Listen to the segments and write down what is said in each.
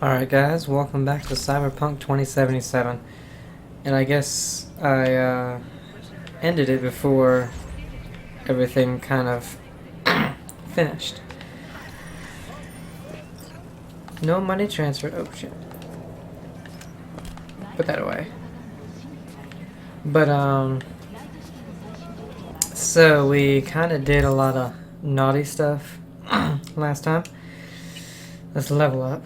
Alright guys, welcome back to Cyberpunk 2077. And I guess I ended it before everything kind of finished. No money transfer. Oh shit. Put that away. But so we kind of did a lot of naughty stuff last time. Let's level up.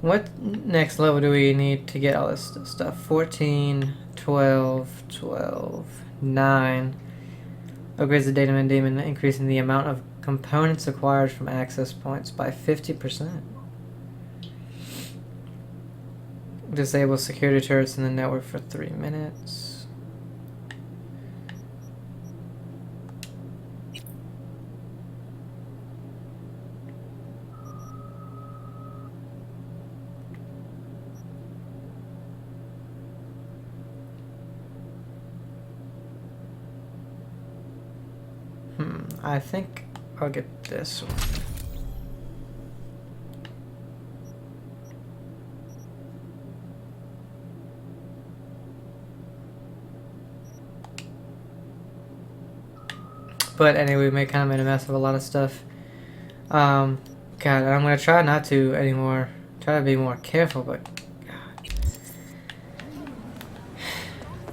What next level do we need to get all this stuff? 14, 12, 12, 9. Upgrades the data demon, increasing the amount of components acquired from access points by 50%. Disable security turrets in the network for 3 minutes. I think I'll get this one. But anyway, we kind of made a mess of a lot of stuff. God, I'm gonna try not to anymore. Try to be more careful, but God,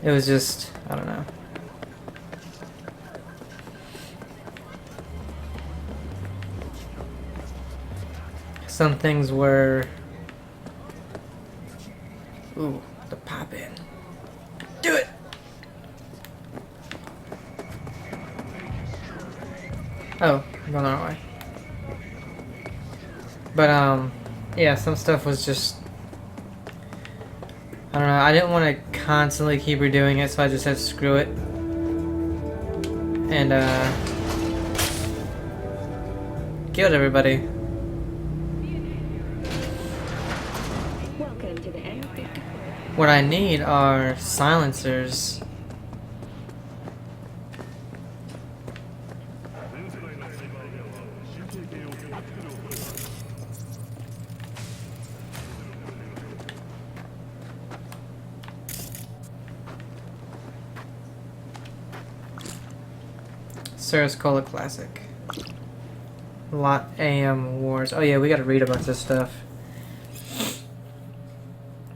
it was just, I don't know. Some things were, ooh, the pop in. Do it. Oh, I'm going the wrong way. But yeah, some stuff was just, I don't know. I didn't want to constantly keep redoing it, so I just said screw it. And killed everybody. What I need are silencers. Sarah's Cola Classic. Lot AM Wars. Oh yeah, we gotta read a bunch of stuff.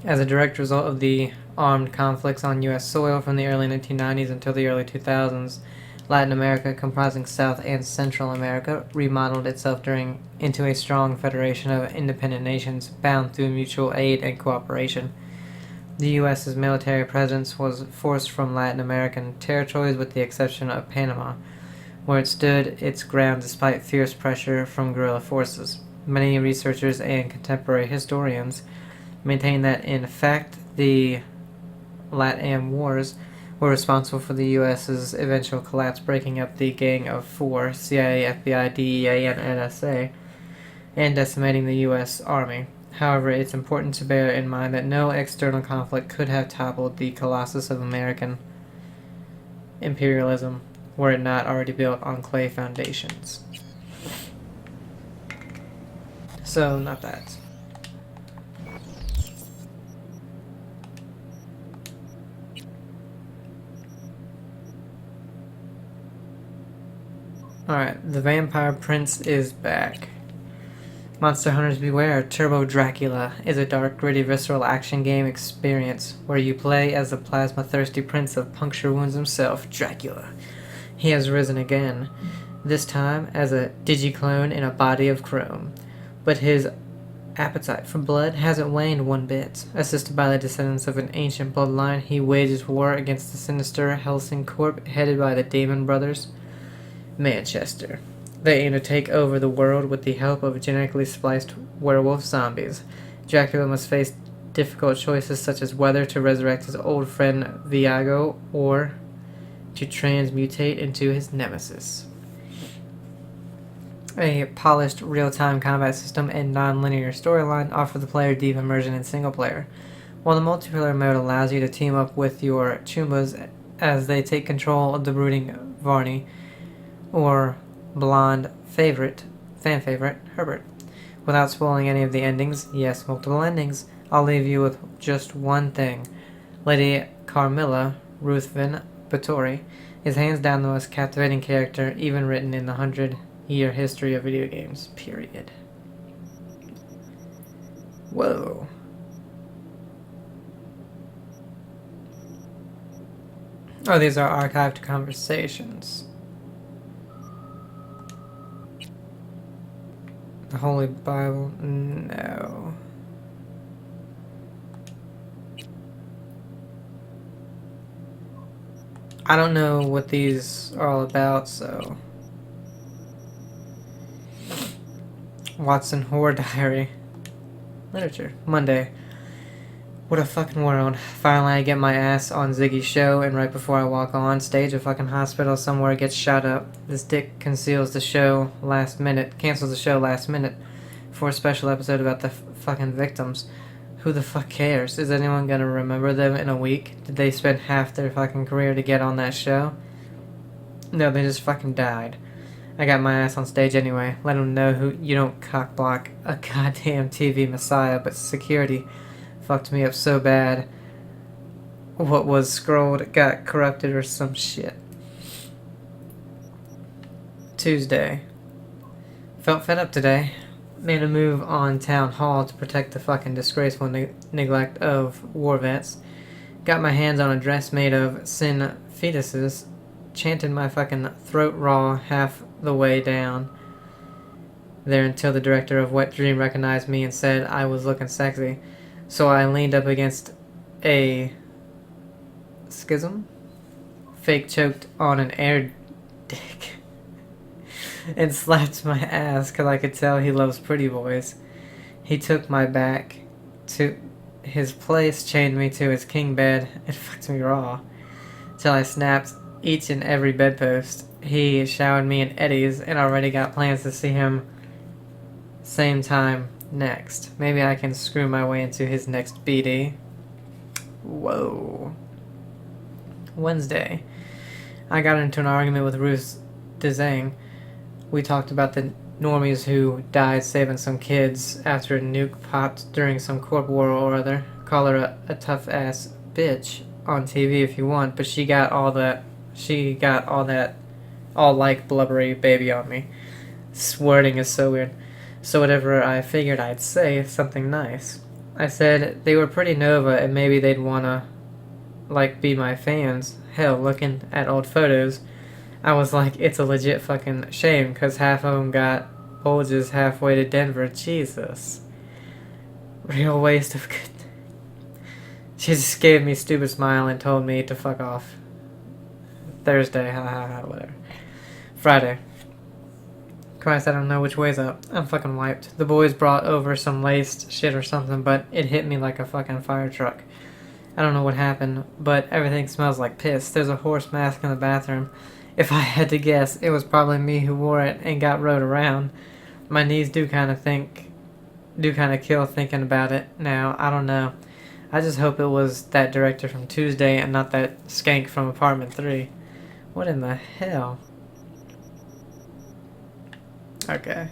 As a direct result of the armed conflicts on U.S. soil from the early 1990s until the early 2000s, Latin America, comprising South and Central America, remodeled itself into a strong federation of independent nations bound through mutual aid and cooperation. The U.S.'s military presence was forced from Latin American territories with the exception of Panama, where it stood its ground despite fierce pressure from guerrilla forces. Many researchers and contemporary historians maintain that, in fact, the LATAM wars were responsible for the U.S.'s eventual collapse, breaking up the Gang of Four, CIA, FBI, DEA, and NSA, and decimating the U.S. Army. However, it's important to bear in mind that no external conflict could have toppled the colossus of American imperialism were it not already built on clay foundations. So, not that. Alright, the Vampire Prince is back. Monster Hunters Beware, Turbo Dracula is a dark, gritty, visceral action game experience where you play as the plasma-thirsty prince of puncture wounds himself, Dracula. He has risen again, this time as a digiclone in a body of chrome. But his appetite for blood hasn't waned one bit. Assisted by the descendants of an ancient bloodline, he wages war against the sinister Helsing Corp headed by the Demon Brothers, Manchester. They aim to take over the world with the help of genetically spliced werewolf zombies. Dracula must face difficult choices such as whether to resurrect his old friend Viago or to transmutate into his nemesis. A polished real-time combat system and non-linear storyline offer the player deep immersion in single player, while the multiplayer mode allows you to team up with your Chumbas as they take control of the brooding Varney, or blonde fan favorite, Herbert. Without spoiling any of the endings, yes, multiple endings, I'll leave you with just one thing. Lady Carmilla Ruthven Bathory is hands down the most captivating character even written in the 100-year history of video games, period. Whoa. Oh, these are archived conversations. The Holy Bible? No. I don't know what these are all about, so... Watson Horror Diary. Literature. Monday. What a fucking world. Finally I get my ass on Ziggy's show, and right before I walk on stage, a fucking hospital somewhere gets shot up. This dick cancels the show last minute for a special episode about the fucking victims. Who the fuck cares? Is anyone gonna remember them in a week? Did they spend half their fucking career to get on that show? No, they just fucking died. I got my ass on stage anyway. Let them know who you don't cockblock a goddamn TV messiah, but security fucked me up so bad. What was scrolled got corrupted or some shit. Tuesday. Felt fed up today. Made a move on town hall to protect the fucking disgraceful neglect of war vets. Got my hands on a dress made of sin fetuses. Chanted my fucking throat raw half the way down there until the director of Wet Dream recognized me and said I was looking sexy. So I leaned up against a schism, fake choked on an air dick, and slapped my ass because I could tell he loves pretty boys. He took my back to his place, chained me to his king bed, and fucked me raw till I snapped each and every bedpost. He showered me in eddies and already got plans to see him same time next. Maybe I can screw my way into his next BD. Whoa. Wednesday. I got into an argument with Ruth Dezang. We talked about the normies who died saving some kids after a nuke popped during some corp war or other. Call her a tough ass bitch on TV if you want, but she got all that all like blubbery baby on me. This wording is so weird. So whatever I figured I'd say, something nice. I said they were pretty Nova and maybe they'd wanna, like, be my fans. Hell, looking at old photos, I was like, it's a legit fucking shame, cause half of them got bulges halfway to Denver. Jesus. Real waste of good. She just gave me a stupid smile and told me to fuck off. Thursday, haha, whatever. Friday. Christ, I don't know which way's up. I'm fucking wiped. The boys brought over some laced shit or something, but it hit me like a fucking fire truck. I don't know what happened, but everything smells like piss. There's a horse mask in the bathroom. If I had to guess, it was probably me who wore it and got rode around. My knees do kind of kill thinking about it now. I don't know. I just hope it was that director from Tuesday and not that skank from Apartment 3. What in the hell? Okay.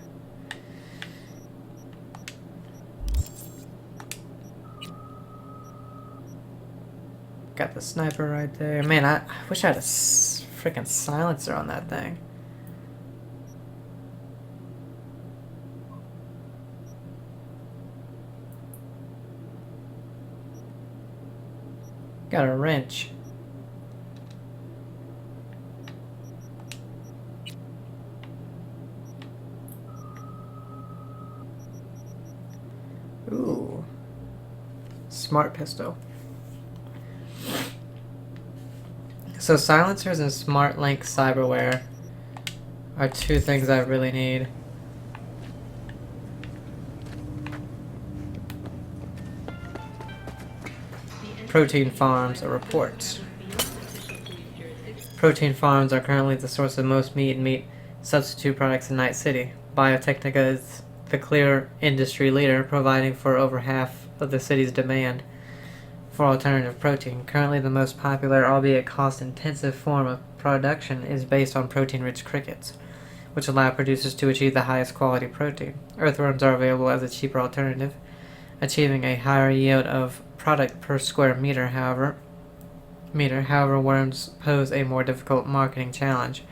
Got the sniper right there. Man, I wish I had a freaking silencer on that thing. Got a wrench. Ooh. Smart pistol. So silencers and smart link cyberware are two things I really need. Protein farms or reports. Protein farms are currently the source of most meat and meat substitute products in Night City. Biotechnica is the clear industry leader, providing for over half of the city's demand for alternative protein. Currently, the most popular, albeit cost-intensive, form of production is based on protein-rich crickets, which allow producers to achieve the highest quality protein. Earthworms are available as a cheaper alternative, achieving a higher yield of product per square meter. However, worms pose a more difficult marketing challenge.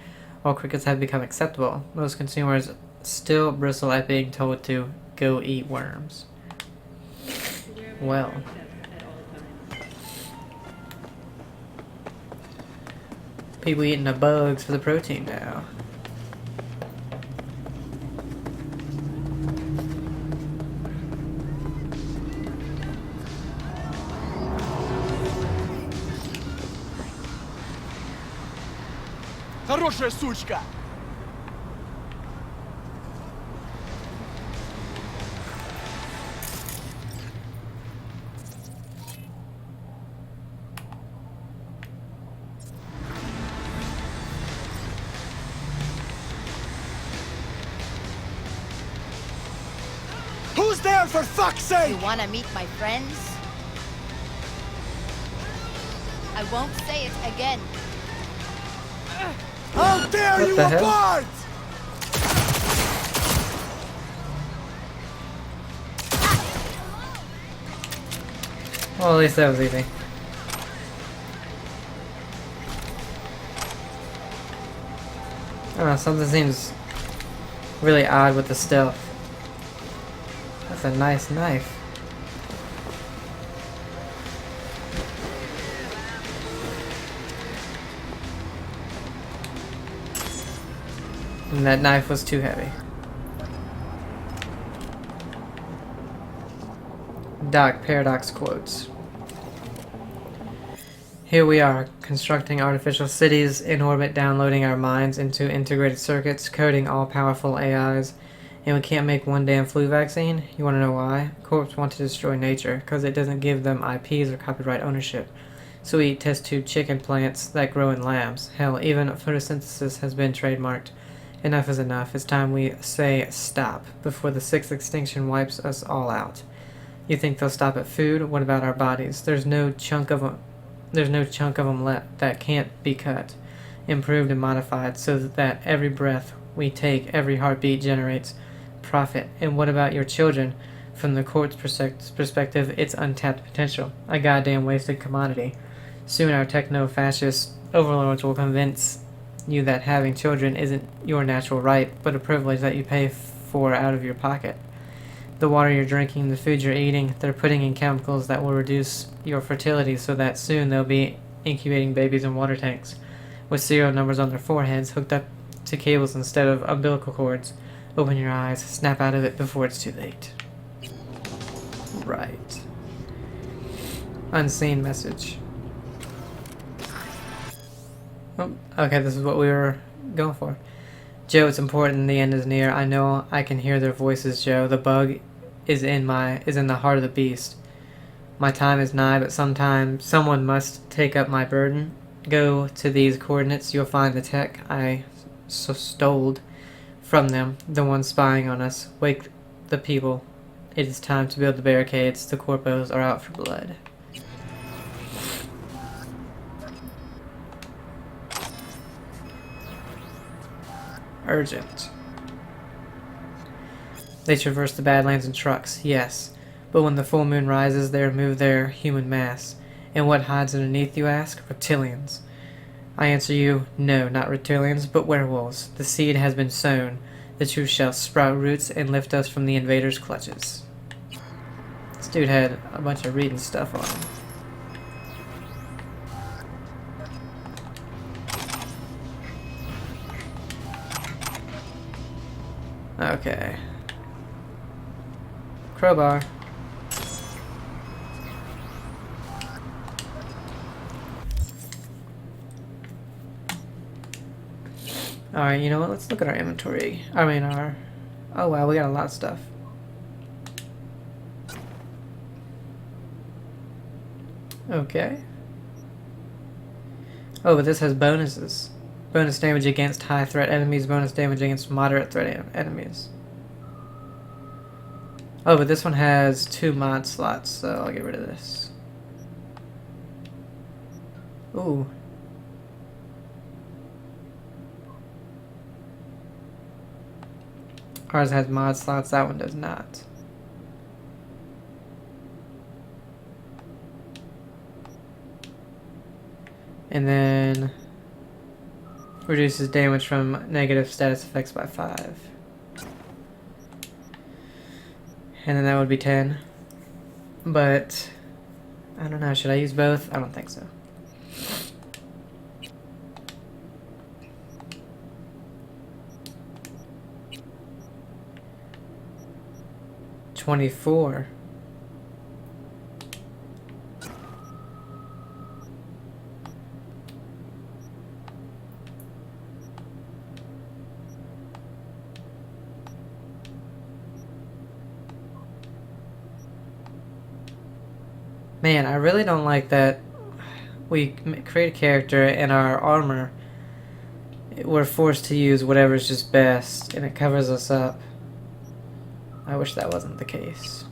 While crickets have become acceptable, most consumers still bristle at being told to go eat worms. Well, people eating the bugs for the protein now. Хорошая сучка! Who's there, for fuck's sake? You wanna meet my friends? I won't say it again. I'll tear What you the hell? apart! Well, at least that was easy. I don't know, something seems really odd with the stealth. That's a nice knife. And that knife was too heavy. Doc Paradox quotes. Here we are, constructing artificial cities in orbit, downloading our minds into integrated circuits, coding all-powerful AIs, and we can't make one damn flu vaccine? You want to know why? Corps want to destroy nature, because it doesn't give them IPs or copyright ownership. So we eat test tube chicken plants that grow in labs. Hell, even photosynthesis has been trademarked. Enough is enough. It's time we say stop, before the sixth extinction wipes us all out. You think they'll stop at food? What about our bodies? There's no chunk of them left that can't be cut, improved and modified so that every breath we take, every heartbeat generates profit. And what about your children? From the court's perspective, it's untapped potential, a goddamn wasted commodity. Soon our techno-fascist overlords will convince you that having children isn't your natural right, but a privilege that you pay for out of your pocket. The water you're drinking, the food you're eating, they're putting in chemicals that will reduce your fertility so that soon they'll be incubating babies in water tanks with serial numbers on their foreheads hooked up to cables instead of umbilical cords. Open your eyes, snap out of it before it's too late. Right. Unseen message. Oh, okay, this is what we were going for. Joe, it's important. The end is near. I know I can hear their voices, Joe. The bug is in the heart of the beast. My time is nigh, but sometime someone must take up my burden. Go to these coordinates. You'll find the tech I stole from them, the ones spying on us. Wake the people. It is time to build the barricades. The corpos are out for blood. Urgent. They traverse the Badlands in trucks, yes, but when the full moon rises, they remove their human mass. And what hides underneath, you ask? Reptilians. I answer you, no, not reptilians, but werewolves. The seed has been sown. The truth shall sprout roots and lift us from the invaders' clutches. This dude had a bunch of reading stuff on him. Okay. Crowbar. Alright, you know what? Let's look at our inventory. I mean, oh wow, we got a lot of stuff. Okay. Oh, but this has bonuses. Bonus damage against high threat enemies, bonus damage against moderate threat enemies. Oh, but this one has 2 mod slots, so I'll get rid of this. Ooh. Ours has mod slots, that one does not. And then reduces damage from negative status effects by 5. And then that would be 10. But I don't know, should I use both? I don't think so. $24. Man, I really don't like that we create a character and our armor, we're forced to use whatever's just best and it covers us up. I wish that wasn't the case.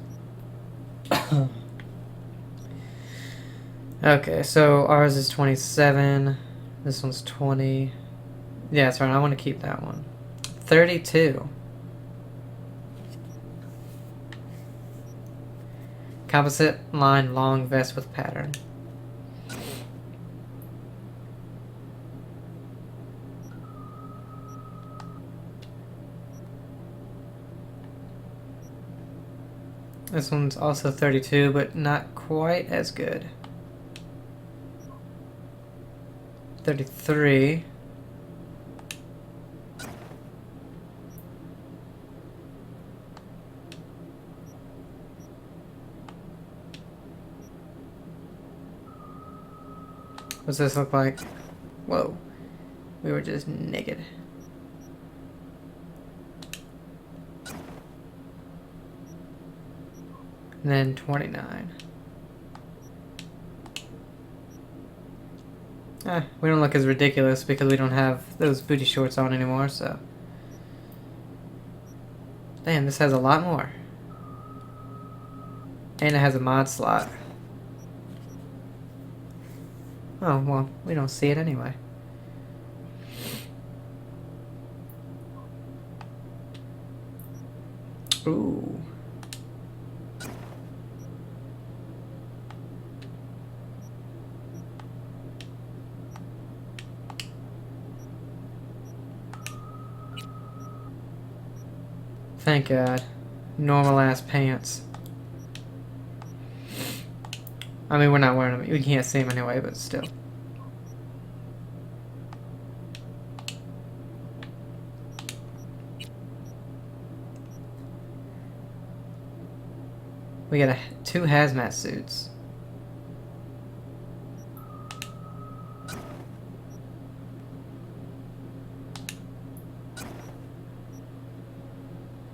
Okay, so ours is 27. This one's 20. Yeah, that's right. I want to keep that one. 32. Composite line long vest with pattern. This one's also 32, but not quite as good. 33. What's this look like? Whoa. We were just naked. And then 29. We don't look as ridiculous because we don't have those booty shorts on anymore, so. Damn, this has a lot more. And it has a mod slot. Oh, well, we don't see it anyway. Ooh. Thank God. Normal ass pants. I mean, we're not wearing them. We can't see them anyway, but still. We got 2 hazmat suits.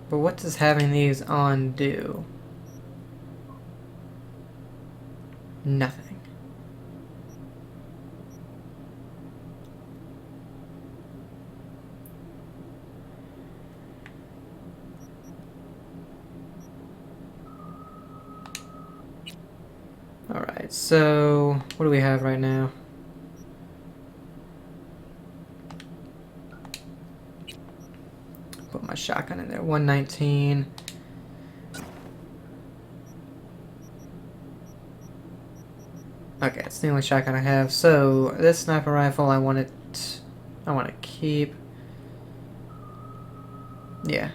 But what does having these on do? Nothing. Alright, so what do we have right now? Put my shotgun in there. 119. Okay, it's the only shotgun I have. So this sniper rifle, I want to keep. Yeah.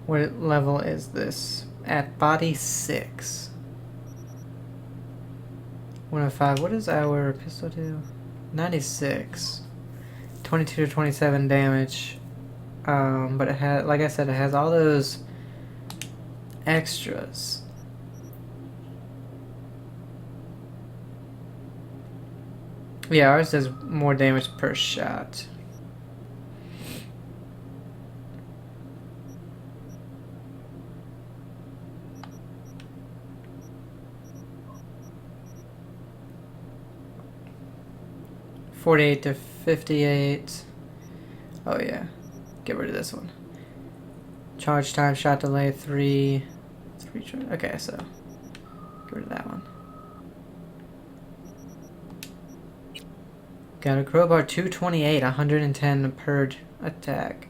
What level is this? At body 6. 105. What does our pistol do? 96. 22 to 27 damage. But it has, like I said, it has all those extras. Yeah, ours does more damage per shot. $48 to $58. Oh yeah, get rid of this one. Charge time, shot delay, three. Okay, so get rid of that one. Got a crowbar, 228, 110 per attack.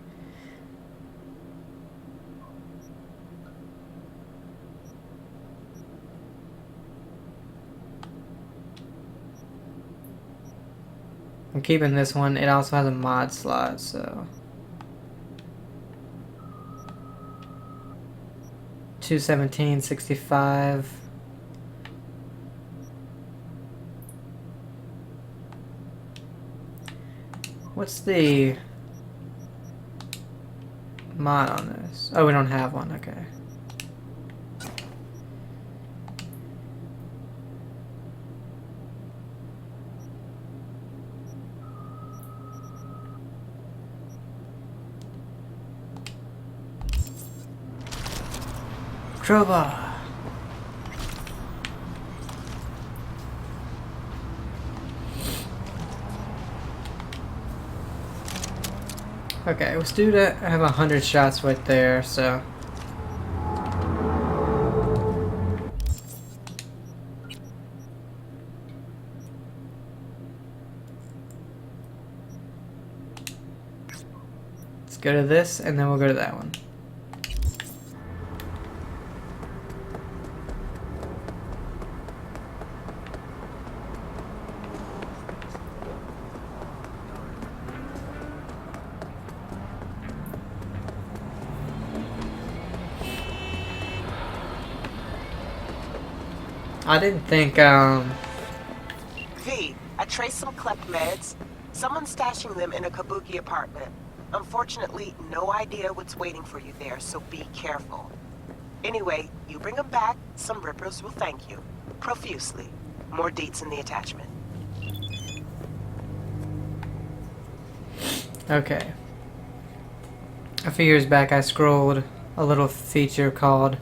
I'm keeping this one. It also has a mod slot, so 217, 65. What's the mod on this? Oh, we don't have one. Okay. Crowbar. Okay, let's do that. I have 100 shots right there, so. Let's go to this, and then we'll go to that one. I didn't think, V, I traced some Klepp meds. Someone's stashing them in a Kabuki apartment. Unfortunately, no idea what's waiting for you there, so be careful. Anyway, you bring them back, some rippers will thank you. Profusely. More deets in the attachment. okay. A few years back, I scrolled a little feature called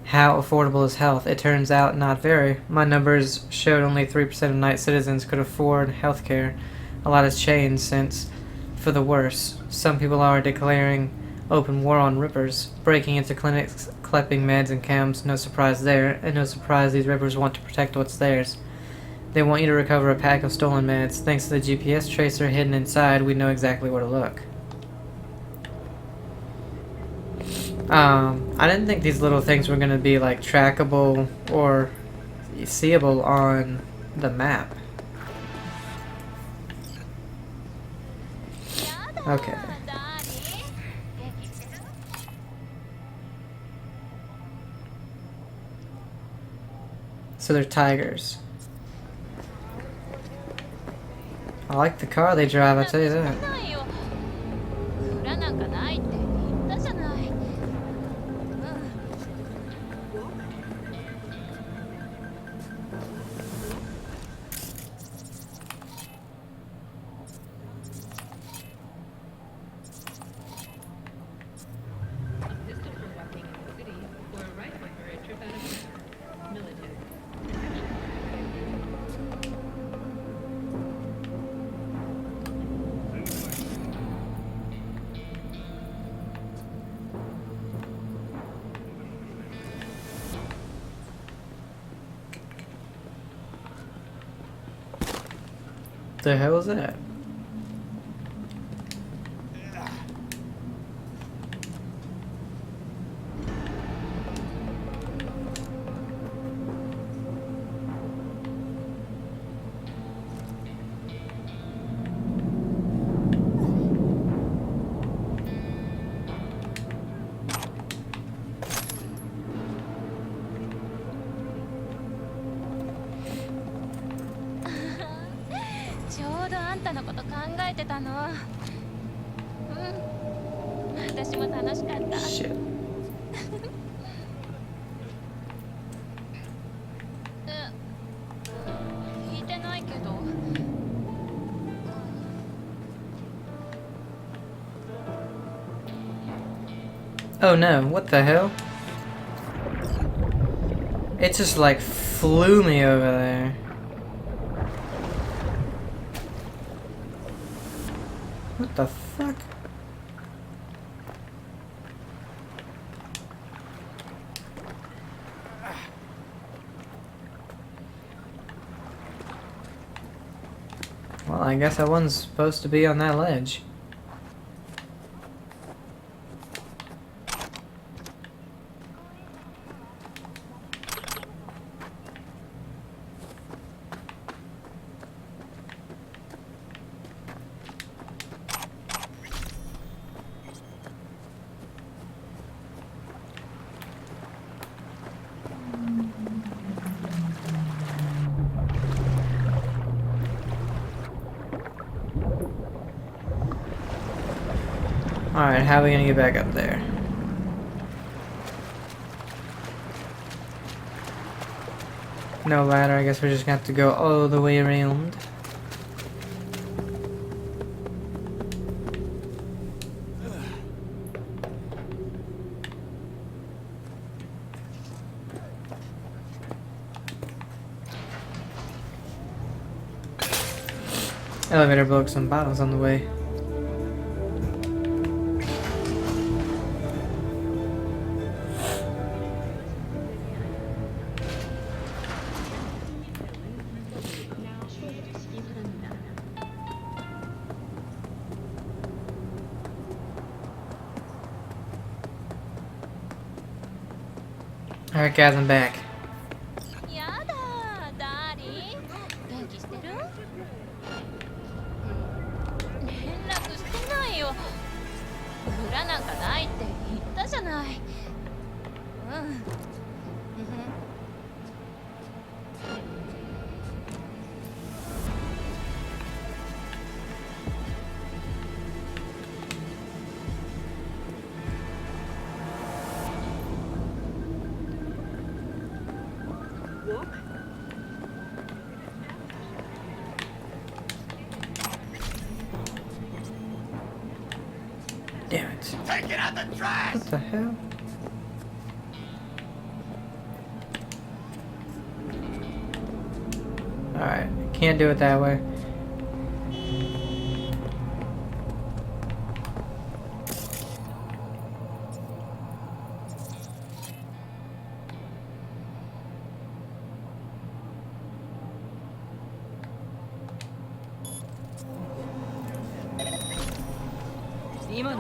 How Affordable is Health? It turns out not very. My numbers showed only 3% of Night citizens could afford healthcare. A lot has changed since, for the worse. Some people are declaring open war on rippers, breaking into clinics, collecting meds and chems. No surprise there, and no surprise these rippers want to protect what's theirs. They want you to recover a pack of stolen meds. Thanks to the GPS tracer hidden inside, we know exactly where to look. I didn't think these little things were going to be like trackable or seeable on the map. Okay. So they're tigers. I like the car they drive, I tell you that. 裏なんかないって言ったじゃない。うん。The hell is that? Shit. 聞いてないけど Oh no, what the hell? It just like flew me over there. What the fuck? Well, I guess I wasn't supposed to be on that ledge. Alright, how are we gonna get back up there? No ladder, I guess we're just gonna have to go all the way around. Elevator broke some bottles on the way. Alright guys, I'm back. やだー、ダーリン。元気してる？連絡してないよ。裏なんかないって言ったじゃない。うん。Damn it. Take it out the trash! What the hell? Alright, can't do it that way. What?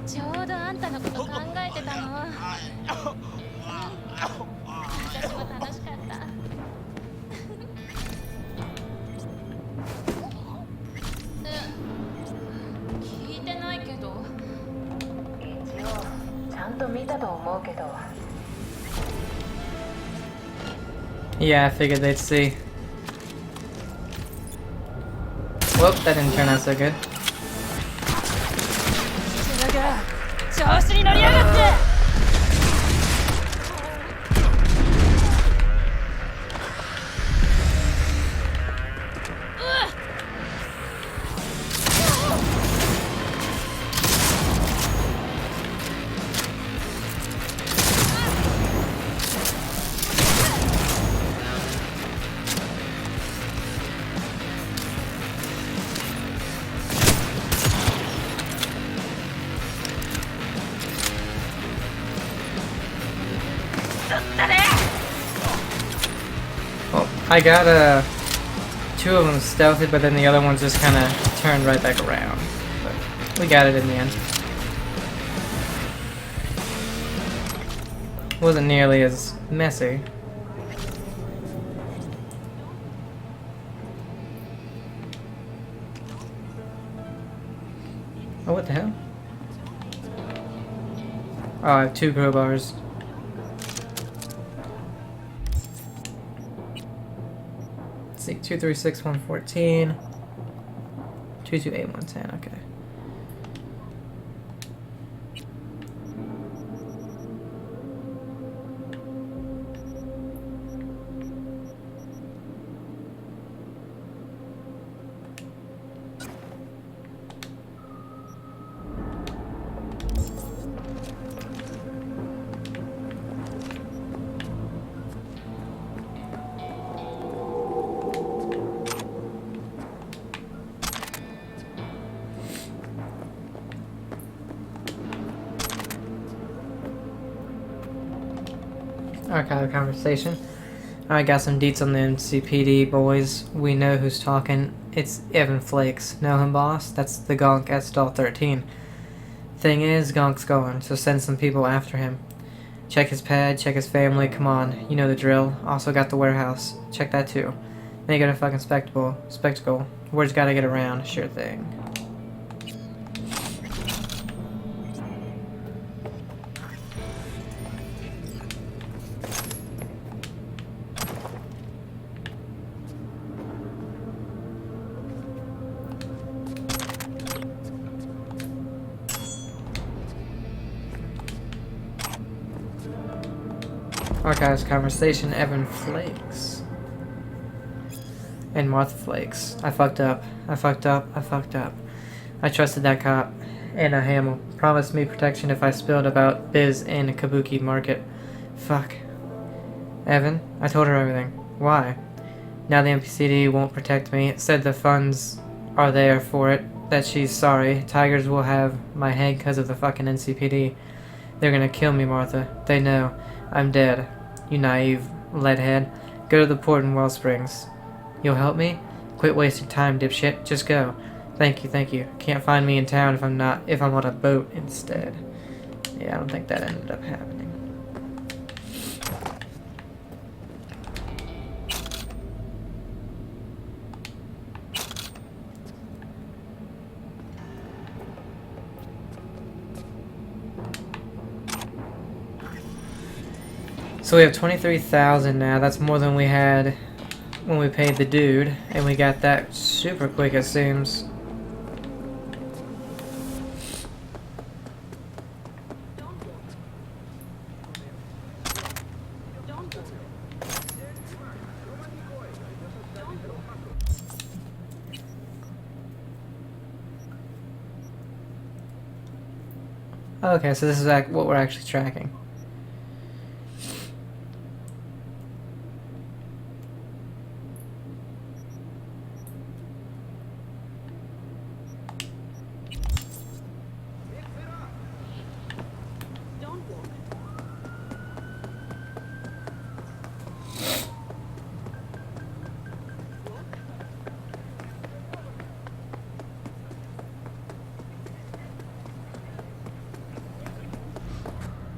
ちょうどあんたのこと考えてたの。私も楽しかった。聞いてないけど。一応ちゃんと見たと思うけど。Yeah, I figured they'd see. Whoop, that didn't turn out so good. 調子に乗りやがって。Well, I got two of them stealthy, but then the other ones just kind of turned right back around. But we got it in the end. Wasn't nearly as messy. Oh, what the hell? Oh, I have two crowbars. see. 236-114. 228-110. Okay. Archive conversation. I got some deets on the MCPD boys. We know who's talking. It's Evan Flakes. Know him, boss? That's the gonk at stall 13. Thing is, gonk's gone, so send some people after him. Check his pad, check his family, come on. You know the drill. Also got the warehouse. Check that too. Make it a fucking spectacle. Word's gotta get around. Sure thing. Archives conversation, Evan Flakes. And Martha Flakes. I fucked up. I trusted that cop. Anna Hamill. Promised me protection if I spilled about Biz in Kabuki Market. Fuck. Evan, I told her everything. Why? Now the MPCD won't protect me. It said the funds are there for it. That she's sorry. Tigers will have my head because of the fucking NCPD. They're gonna kill me, Martha. They know. I'm dead. You naive leadhead. Go to the port in Wellsprings. You'll help me? Quit wasting time, dipshit. Just go. Thank you. Can't find me in town if I'm on a boat instead. Yeah, I don't think that ended up happening. So we have 23,000 now. That's more than we had when we paid the dude, and we got that super quick, it seems. Okay, so this is what we're actually tracking.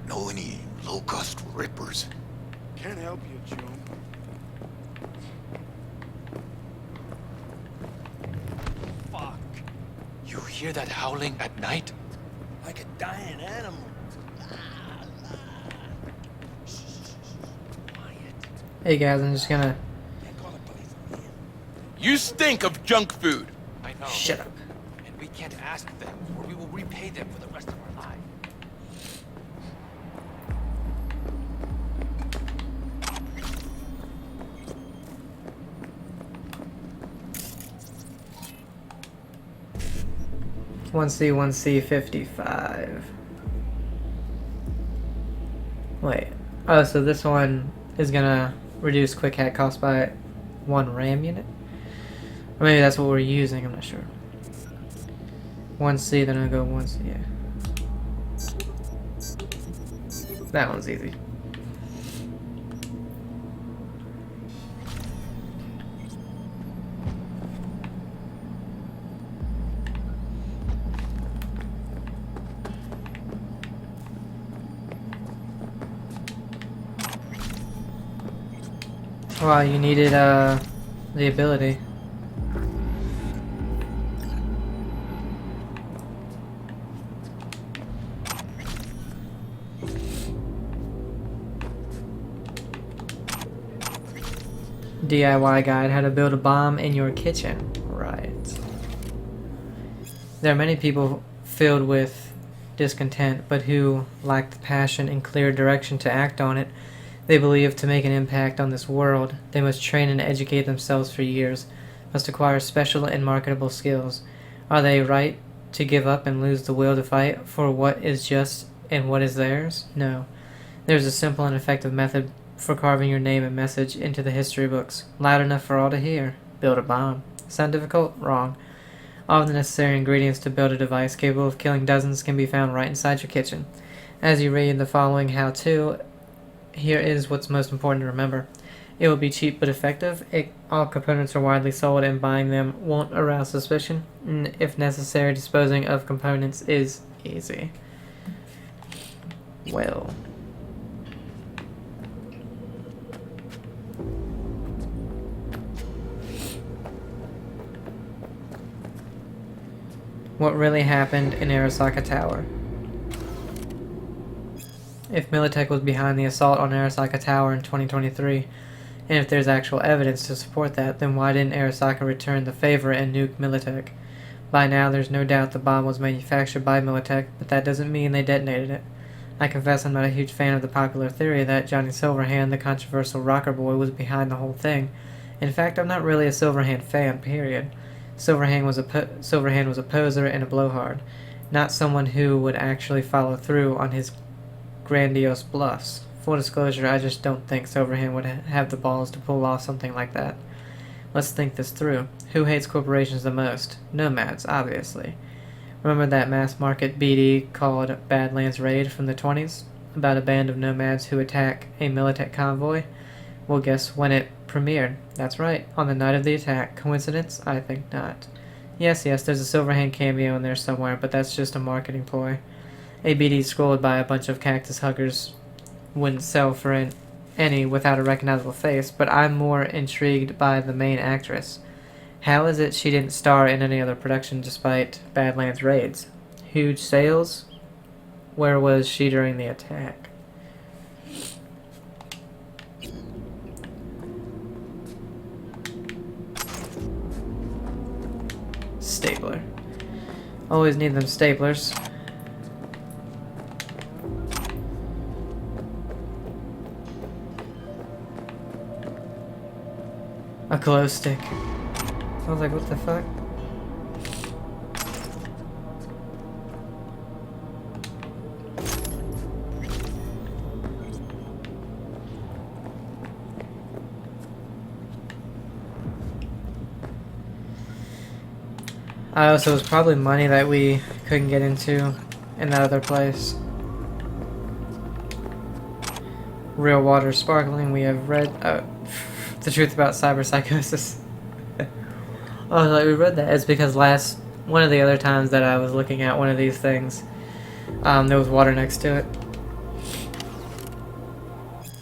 Know any low-cost rippers? Can't help you, June. Fuck. You hear that howling at night? Like a dying animal. Hey guys, I'm just gonna Can't call the police on him. You stink of junk food! I know. shut up. And we can't ask them, or we will repay them for the rest of our lives. One C 55. Wait. Oh, so this one is gonna reduce quick hack cost by 1 RAM unit? Or maybe that's what we're using, I'm not sure. 1C, then I'll go 1C, yeah. That one's easy. Wow, you needed the ability. DIY guide, how to build a bomb in your kitchen. Right. There are many people filled with discontent, but who lack the passion and clear direction to act on it. They believe to make an impact on this world, they must train and educate themselves for years, must acquire special and marketable skills. Are they right to give up and lose the will to fight for what is just and what is theirs? No. There's a simple and effective method for carving your name and message into the history books, loud enough for all to hear. Build a bomb. Sound difficult? Wrong. All of the necessary ingredients to build a device capable of killing dozens can be found right inside your kitchen. As you read the following how-to, here is what's most important to remember. It will be cheap but effective. All components are widely sold, and buying them won't arouse suspicion. And if necessary, disposing of components is easy. Well. What really happened in Arasaka Tower? If Militech was behind the assault on Arasaka Tower in 2023, and if there's actual evidence to support that, then why didn't Arasaka return the favor and nuke Militech? By now, there's no doubt the bomb was manufactured by Militech, but that doesn't mean they detonated it. I confess I'm not a huge fan of the popular theory that Johnny Silverhand, the controversial rocker boy, was behind the whole thing. In fact, I'm not really a Silverhand fan, period. Silverhand was a poser and a blowhard, not someone who would actually follow through on his grandiose bluffs. Full disclosure, I just don't think Silverhand would have the balls to pull off something like that. Let's think this through. Who hates corporations the most? Nomads, obviously. Remember that mass market BD called Badlands Raid from the 20s? About a band of nomads who attack a Militech convoy? Well, guess when it premiered? That's right, on the night of the attack. Coincidence? I think not. Yes, there's a Silverhand cameo in there somewhere, but that's just a marketing ploy. A BD scrolled by a bunch of cactus huggers wouldn't sell for any without a recognizable face, but I'm more intrigued by the main actress. How is it she didn't star in any other production despite Badlands Raids? Huge sales? Where was she during the attack? Stapler. Always need them staplers. A glow stick. I was like, what the fuck? So it was probably money that we couldn't get into in that other place. Real water sparkling. We have read the truth about cyberpsychosis. Oh, like we read that. It's because one of the other times that I was looking at one of these things, there was water next to it.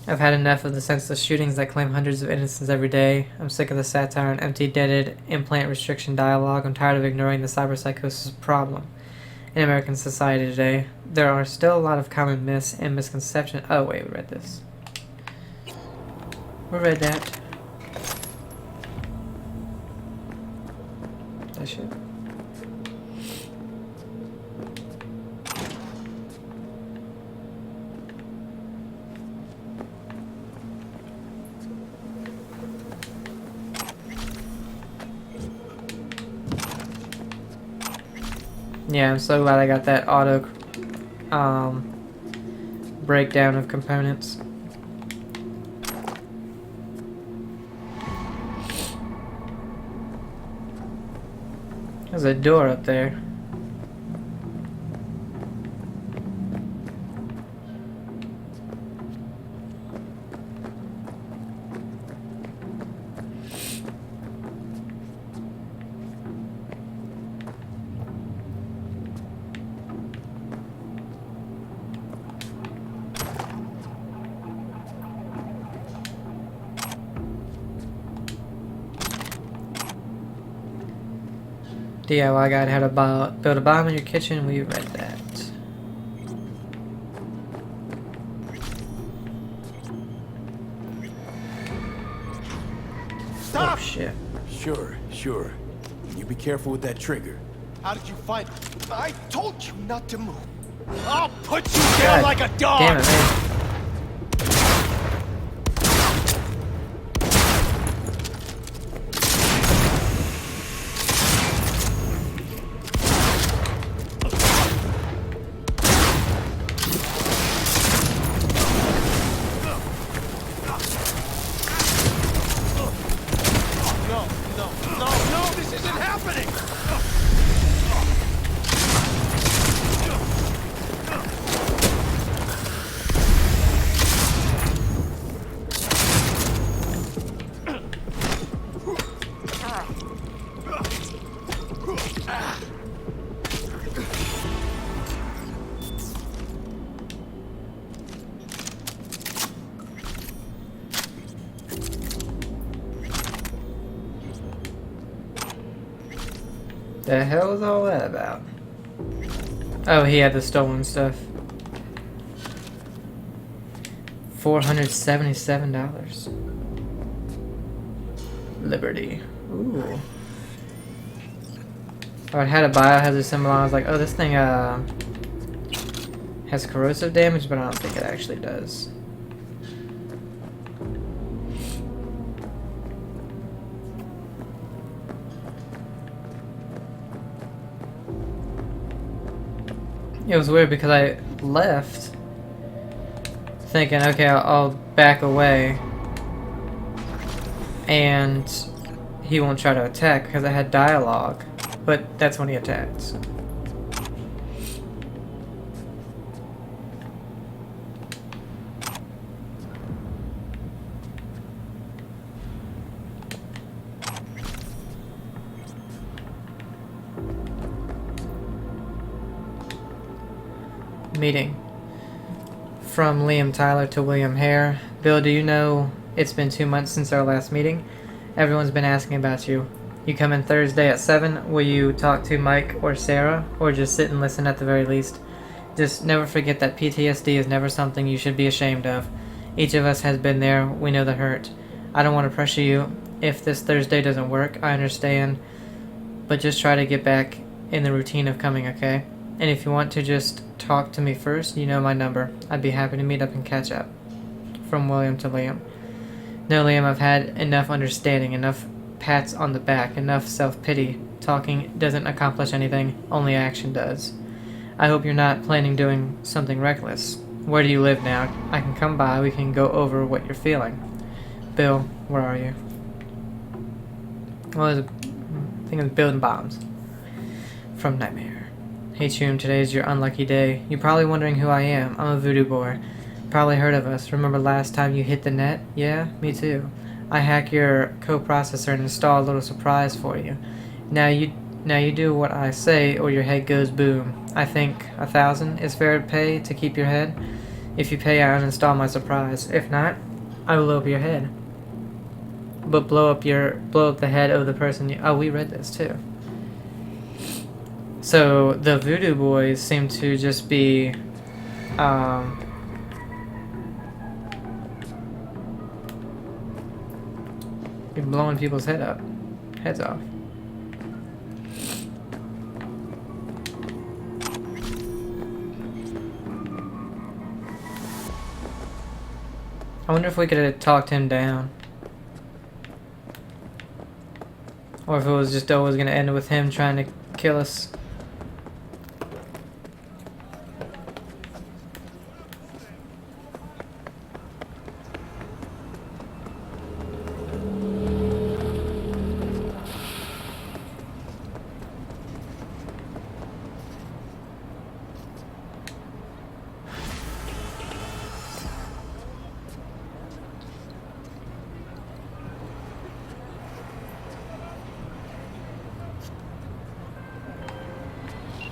I've had enough of the senseless shootings that claim hundreds of innocents every day. I'm sick of the satire and empty-deaded implant restriction dialogue. I'm tired of ignoring the cyberpsychosis problem. In American society today, there are still a lot of common myths and misconceptions. Oh wait, we read this. We read that. That shit. Yeah, I'm so glad I got that auto breakdown of components. There's a door up there. DIY guide how to build a bomb in your kitchen. We read that. Stop! shit. Sure. You be careful with that trigger. How did you find it? I told you not to move. I'll put you God down like a dog! Damn it, man. No, this isn't happening! The hell is all that about? Oh, he had the stolen stuff. $477. Liberty. Ooh. Oh, it had a biohazard symbol on. I was like, oh, this thing has corrosive damage, but I don't think it actually does. It was weird because I left thinking, okay, I'll back away and he won't try to attack because I had dialogue, but that's when he attacks. Meeting. From Liam Tyler to William Hare. Bill, do you know it's been 2 months since our last meeting? Everyone's been asking about you. You come in Thursday at 7. Will you talk to Mike or Sarah? Or just sit and listen at the very least? Just never forget that PTSD is never something you should be ashamed of. Each of us has been there. We know the hurt. I don't want to pressure you. If this Thursday doesn't work, I understand. But just try to get back in the routine of coming, okay? And if you want to just talk to me first, you know my number. I'd be happy to meet up and catch up. From William to Liam. No, Liam, I've had enough understanding, enough pats on the back, enough self-pity. Talking doesn't accomplish anything, only action does. I hope you're not planning doing something reckless. Where do you live now? I can come by, we can go over what you're feeling. Bill, where are you? Well, I think it's building bombs. From Nightmare. Hey Choom, today's your unlucky day. You're probably wondering who I am. I'm a voodoo boy. Probably heard of us. Remember last time you hit the net? Yeah, me too. I hack your coprocessor and install a little surprise for you. Now you do what I say or your head goes boom. I think 1,000 is fair to pay to keep your head. If you pay, I uninstall my surprise. If not, I will blow up your head. But blow up the head of the person you... Oh, we read this too. So the voodoo boys seem to just be blowing people's heads off. I wonder if we could have talked him down. Or if it was just always going to end with him trying to kill us.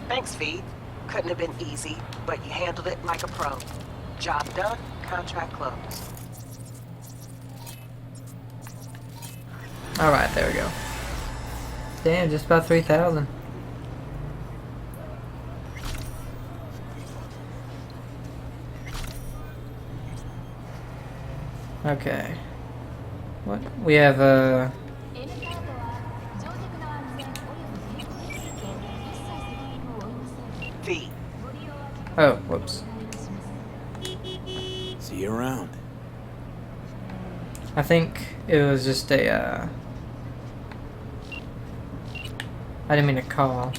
Thanks, V. Couldn't have been easy, but you handled it like a pro. Job done, contract closed. Alright, there we go. Damn, just about 3,000. Okay. What? We have feet. Oh, whoops. See you around. I think it was just a, I didn't mean to call.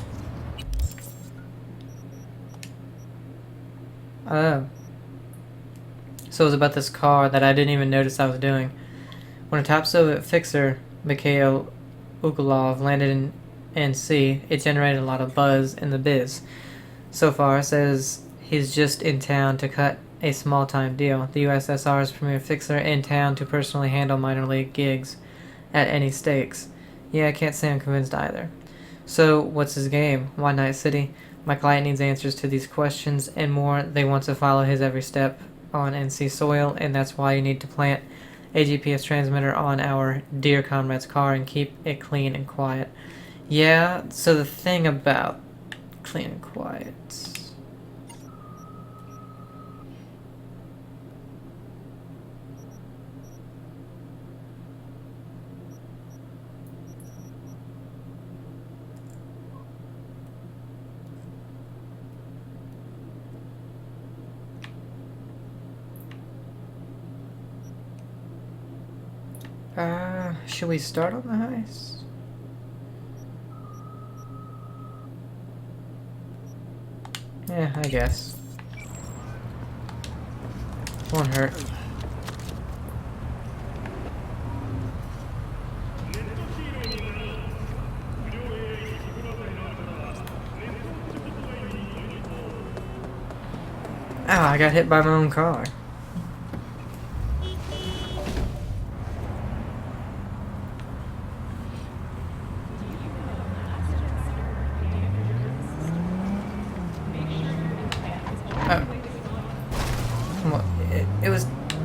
Oh. So it was about this car that I didn't even notice I was doing. When a top Soviet fixer, Mikhail Ukolov, landed in NC, it generated a lot of buzz in the biz. So far, says he's just in town to cut a small-time deal. The USSR's premier fixer in town to personally handle minor league gigs at any stakes. Yeah, I can't say I'm convinced either. So, what's his game? Why Night City? My client needs answers to these questions and more. They want to follow his every step on NC soil, and that's why you need to plant a GPS transmitter on our dear comrade's car and keep it clean and quiet. Yeah, so the thing about clean and quiet. Should we start on the heist? Yeah, I guess. Won't hurt. Ow, I got hit by my own car.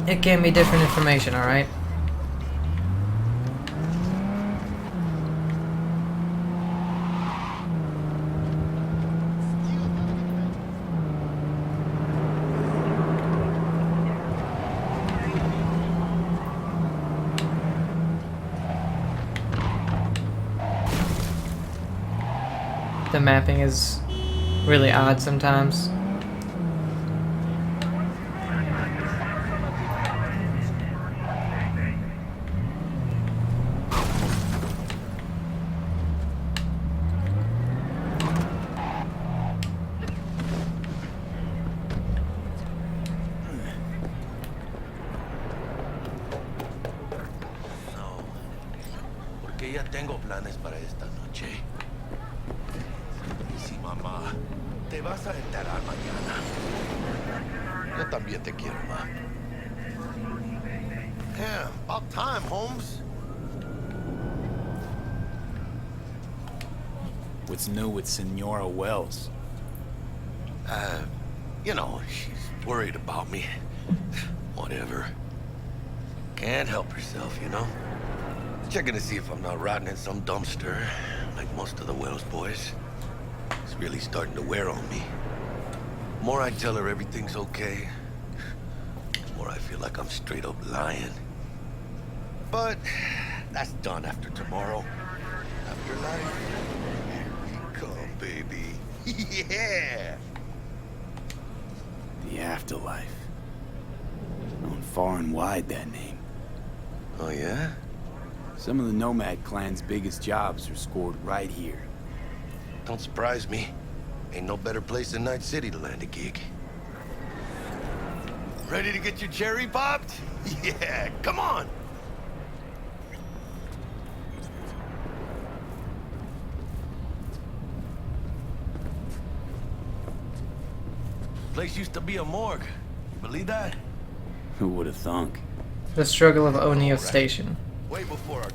It gave me different information, alright? The mapping is really odd sometimes. Que ya tengo planes para esta noche. Y sí, mamá, te vas a enterar mañana. Yo también te quiero, ma. Yeah, about time, Holmes. What's new with Senora Wells? You know, she's worried about me. Whatever. Can't help herself, you know? Checking to see if I'm not rotting in some dumpster, like most of the Wells boys. It's really starting to wear on me. The more I tell her everything's okay, the more I feel like I'm straight up lying. But that's done after tomorrow. Afterlife. Here we come, baby. Yeah! The afterlife. Known far and wide, that name. Oh, yeah? Some of the Nomad clan's biggest jobs are scored right here. Don't surprise me. Ain't no better place than Night City to land a gig. Ready to get your cherry popped? Yeah, come on! Place used to be a morgue. You believe that? Who would have thunk? The struggle of O'Neill Station. Way before our...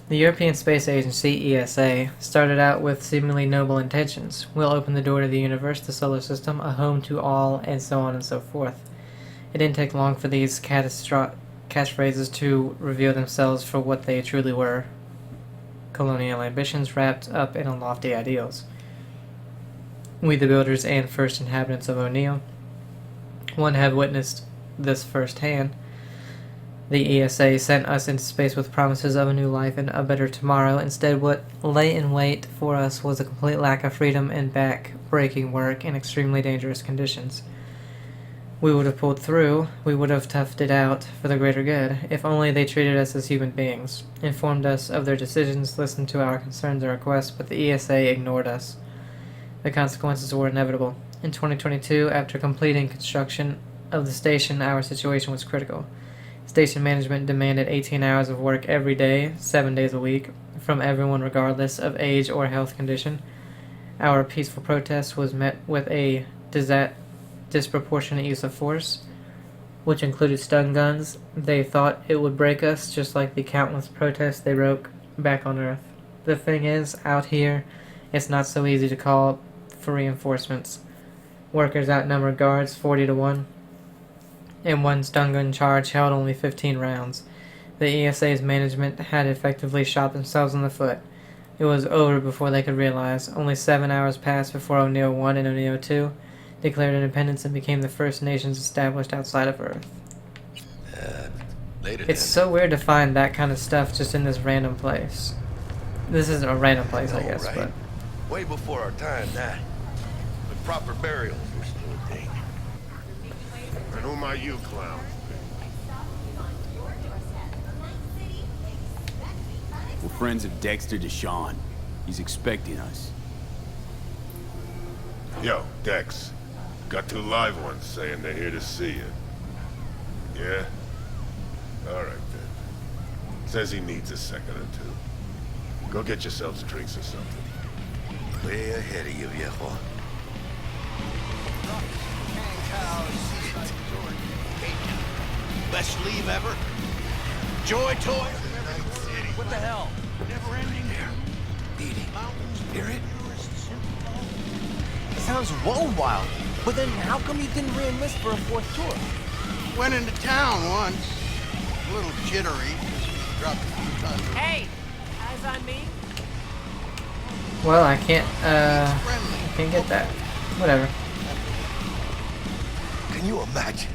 The European Space Agency, ESA, started out with seemingly noble intentions. We'll open the door to the universe, the solar system, a home to all, and so on and so forth. It didn't take long for these catchphrases to reveal themselves for what they truly were. Colonial ambitions wrapped up in lofty ideals. We, the builders and first inhabitants of O'Neill, one have witnessed this firsthand. The ESA sent us into space with promises of a new life and a better tomorrow. Instead, what lay in wait for us was a complete lack of freedom and back-breaking work in extremely dangerous conditions. We would have pulled through, we would have toughed it out for the greater good, if only they treated us as human beings, informed us of their decisions, listened to our concerns and requests, but the ESA ignored us. The consequences were inevitable. In 2022, after completing construction of the station, our situation was critical. Station management demanded 18 hours of work every day, 7 days a week, from everyone regardless of age or health condition. Our peaceful protest was met with a disproportionate use of force, which included stun guns. They thought it would break us, just like the countless protests they broke back on Earth. The thing is, out here, it's not so easy to call for reinforcements. Workers outnumbered guards 40 to 1. And one stun gun charge held only 15 rounds. The ESA's management had effectively shot themselves in the foot. It was over before they could realize. Only 7 hours passed before O'Neill 1 and O'Neill 2 declared independence and became the first nations established outside of Earth. Later It's then. so weird to find that kind of stuff just in this random place. This isn't a random place, I know, guess, right? but... Way before our time, that. But proper burials were still a thing. And who are you, clown? We're friends of Dexter Deshawn. He's expecting us. Yo, Dex. Got 2 live ones saying they're here to see you. Yeah? Alright then. Says he needs a second or 2. Go get yourselves drinks or something. Way ahead of you, viejo. Best leave ever? Joy toy? What the hell? Never ending there. Beating. Hear it? It sounds whoa wild. But then how come you didn't re-enlist for a 4th tour? Went into town once. A little jittery. Dropped a few tons of Hey, eyes on me. Well, I can't friendly. get that. Whatever. Can you imagine?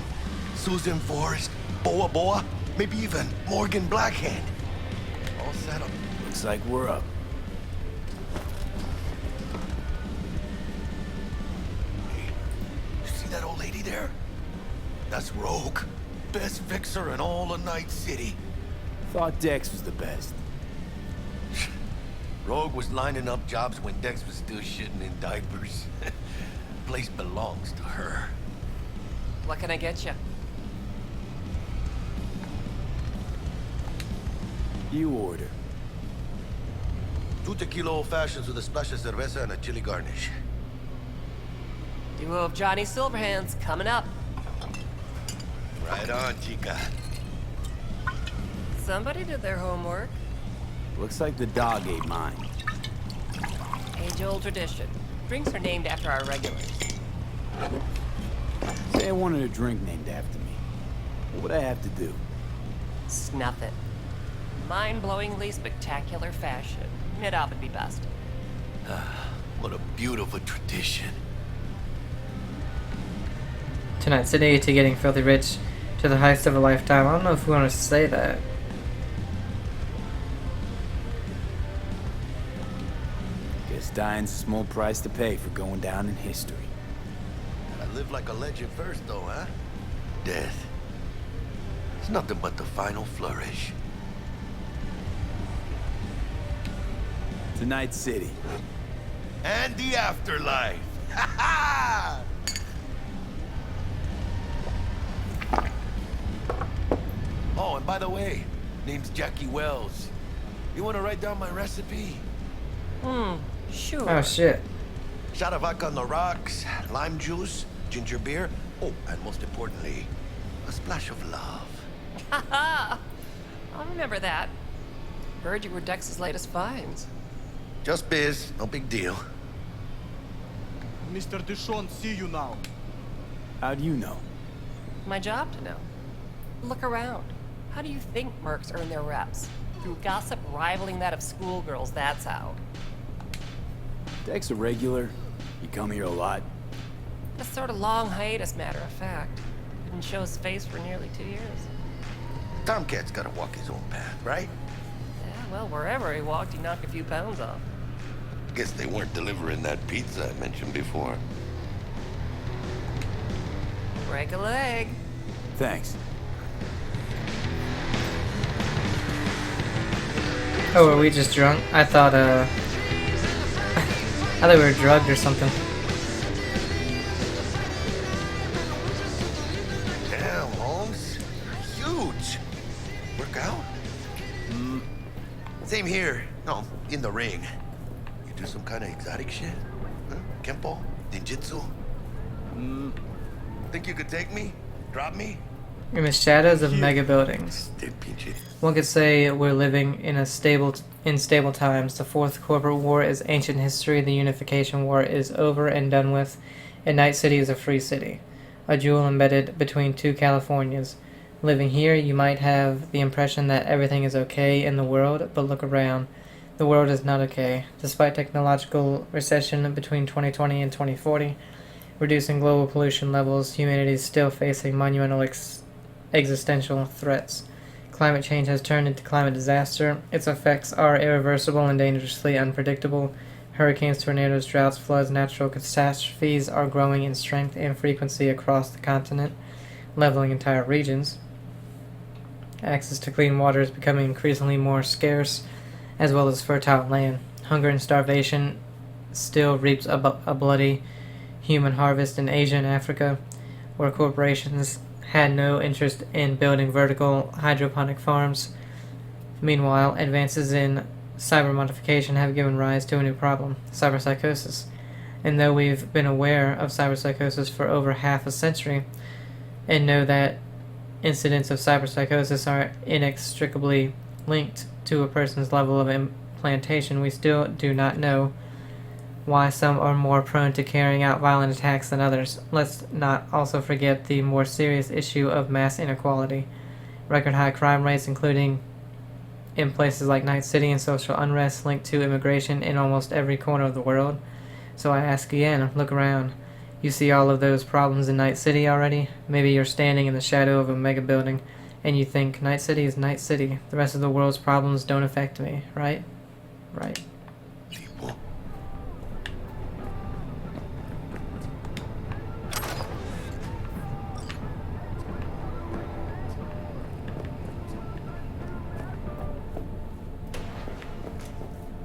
Susan Forrest, Boa Boa, maybe even Morgan Blackhand. All set up. Looks like we're up. Hey, you see that old lady there? That's Rogue. Best fixer in all of Night City. Thought Dex was the best. Rogue was lining up jobs when Dex was still shitting in diapers. Place belongs to her. What can I get you? You order. 2 tequila old fashions with a splash of cerveza and a chili garnish. Duo of Johnny Silverhands coming up. Right on, chica. Somebody did their homework. Looks like the dog ate mine. Age-old tradition. Drinks are named after our regulars. Say I wanted a drink named after me. What would I have to do? Snuff it. Mind-blowingly spectacular fashion. It would be best. What a beautiful tradition. Tonight's the day to getting filthy rich, to the heist of a lifetime. I don't know if we want to say that. Guess dying's a small price to pay for going down in history. Gotta live like a legend first, though, huh? Death. It's nothing but the final flourish. Tonight City. And the afterlife. Ha ha! Oh, and by the way, name's Jackie Wells. You want to write down my recipe? Sure. Oh shit. Shot of vodka on the rocks, lime juice, ginger beer. Oh, and most importantly, a splash of love. Haha! I'll remember that. Heard you were Dex's latest finds. Just biz, no big deal. Mr. Deshawn, see you now. How'd you know? My job to know. Look around. How do you think mercs earn their reps? Through gossip rivaling that of schoolgirls, that's how. Dex a regular? You come here a lot? A sort of long hiatus, matter of fact. Didn't show his face for nearly 2 years. Tomcat's gotta walk his own path, right? Yeah, well, wherever he walked, he knocked a few pounds off. Guess they weren't delivering that pizza I mentioned before. Break a leg. Thanks. Oh, were we just drunk? I thought we were drugged or something. Damn, Holmes. You're huge. Work out? Same here. No, in the ring. You do some kind of exotic shit? Huh? Kempo? Ninjutsu? Think you could take me? Drop me? In the shadows of mega buildings. One could say we're living in stable times. The Fourth Corporate War is ancient history. The Unification War is over and done with. And Night City is a free city. A jewel embedded between two Californias. Living here, you might have the impression that everything is okay in the world, but look around. The world is not okay. Despite technological recession between 2020 and 2040, reducing global pollution levels, humanity is still facing monumental existential threats. Climate change has turned into climate disaster. Its effects are irreversible and dangerously unpredictable. Hurricanes, tornadoes, droughts, floods, natural catastrophes are growing in strength and frequency across the continent, leveling entire regions. Access to clean water is becoming increasingly more scarce, as well as fertile land. Hunger and starvation still reaps a bloody human harvest in Asia and Africa, where corporations had no interest in building vertical hydroponic farms. Meanwhile, advances in cyber modification have given rise to a new problem, cyberpsychosis. And though we've been aware of cyberpsychosis for over half a century, and know that incidents of cyberpsychosis are inextricably linked to a person's level of implantation, we still do not know why some are more prone to carrying out violent attacks than others. Let's not also forget the more serious issue of mass inequality. Record high crime rates, including in places like Night City, and social unrest linked to immigration in almost every corner of the world. So I ask again, look around. You see all of those problems in Night City already? Maybe you're standing in the shadow of a mega building and you think, Night City is Night City. The rest of the world's problems don't affect me, right? Right.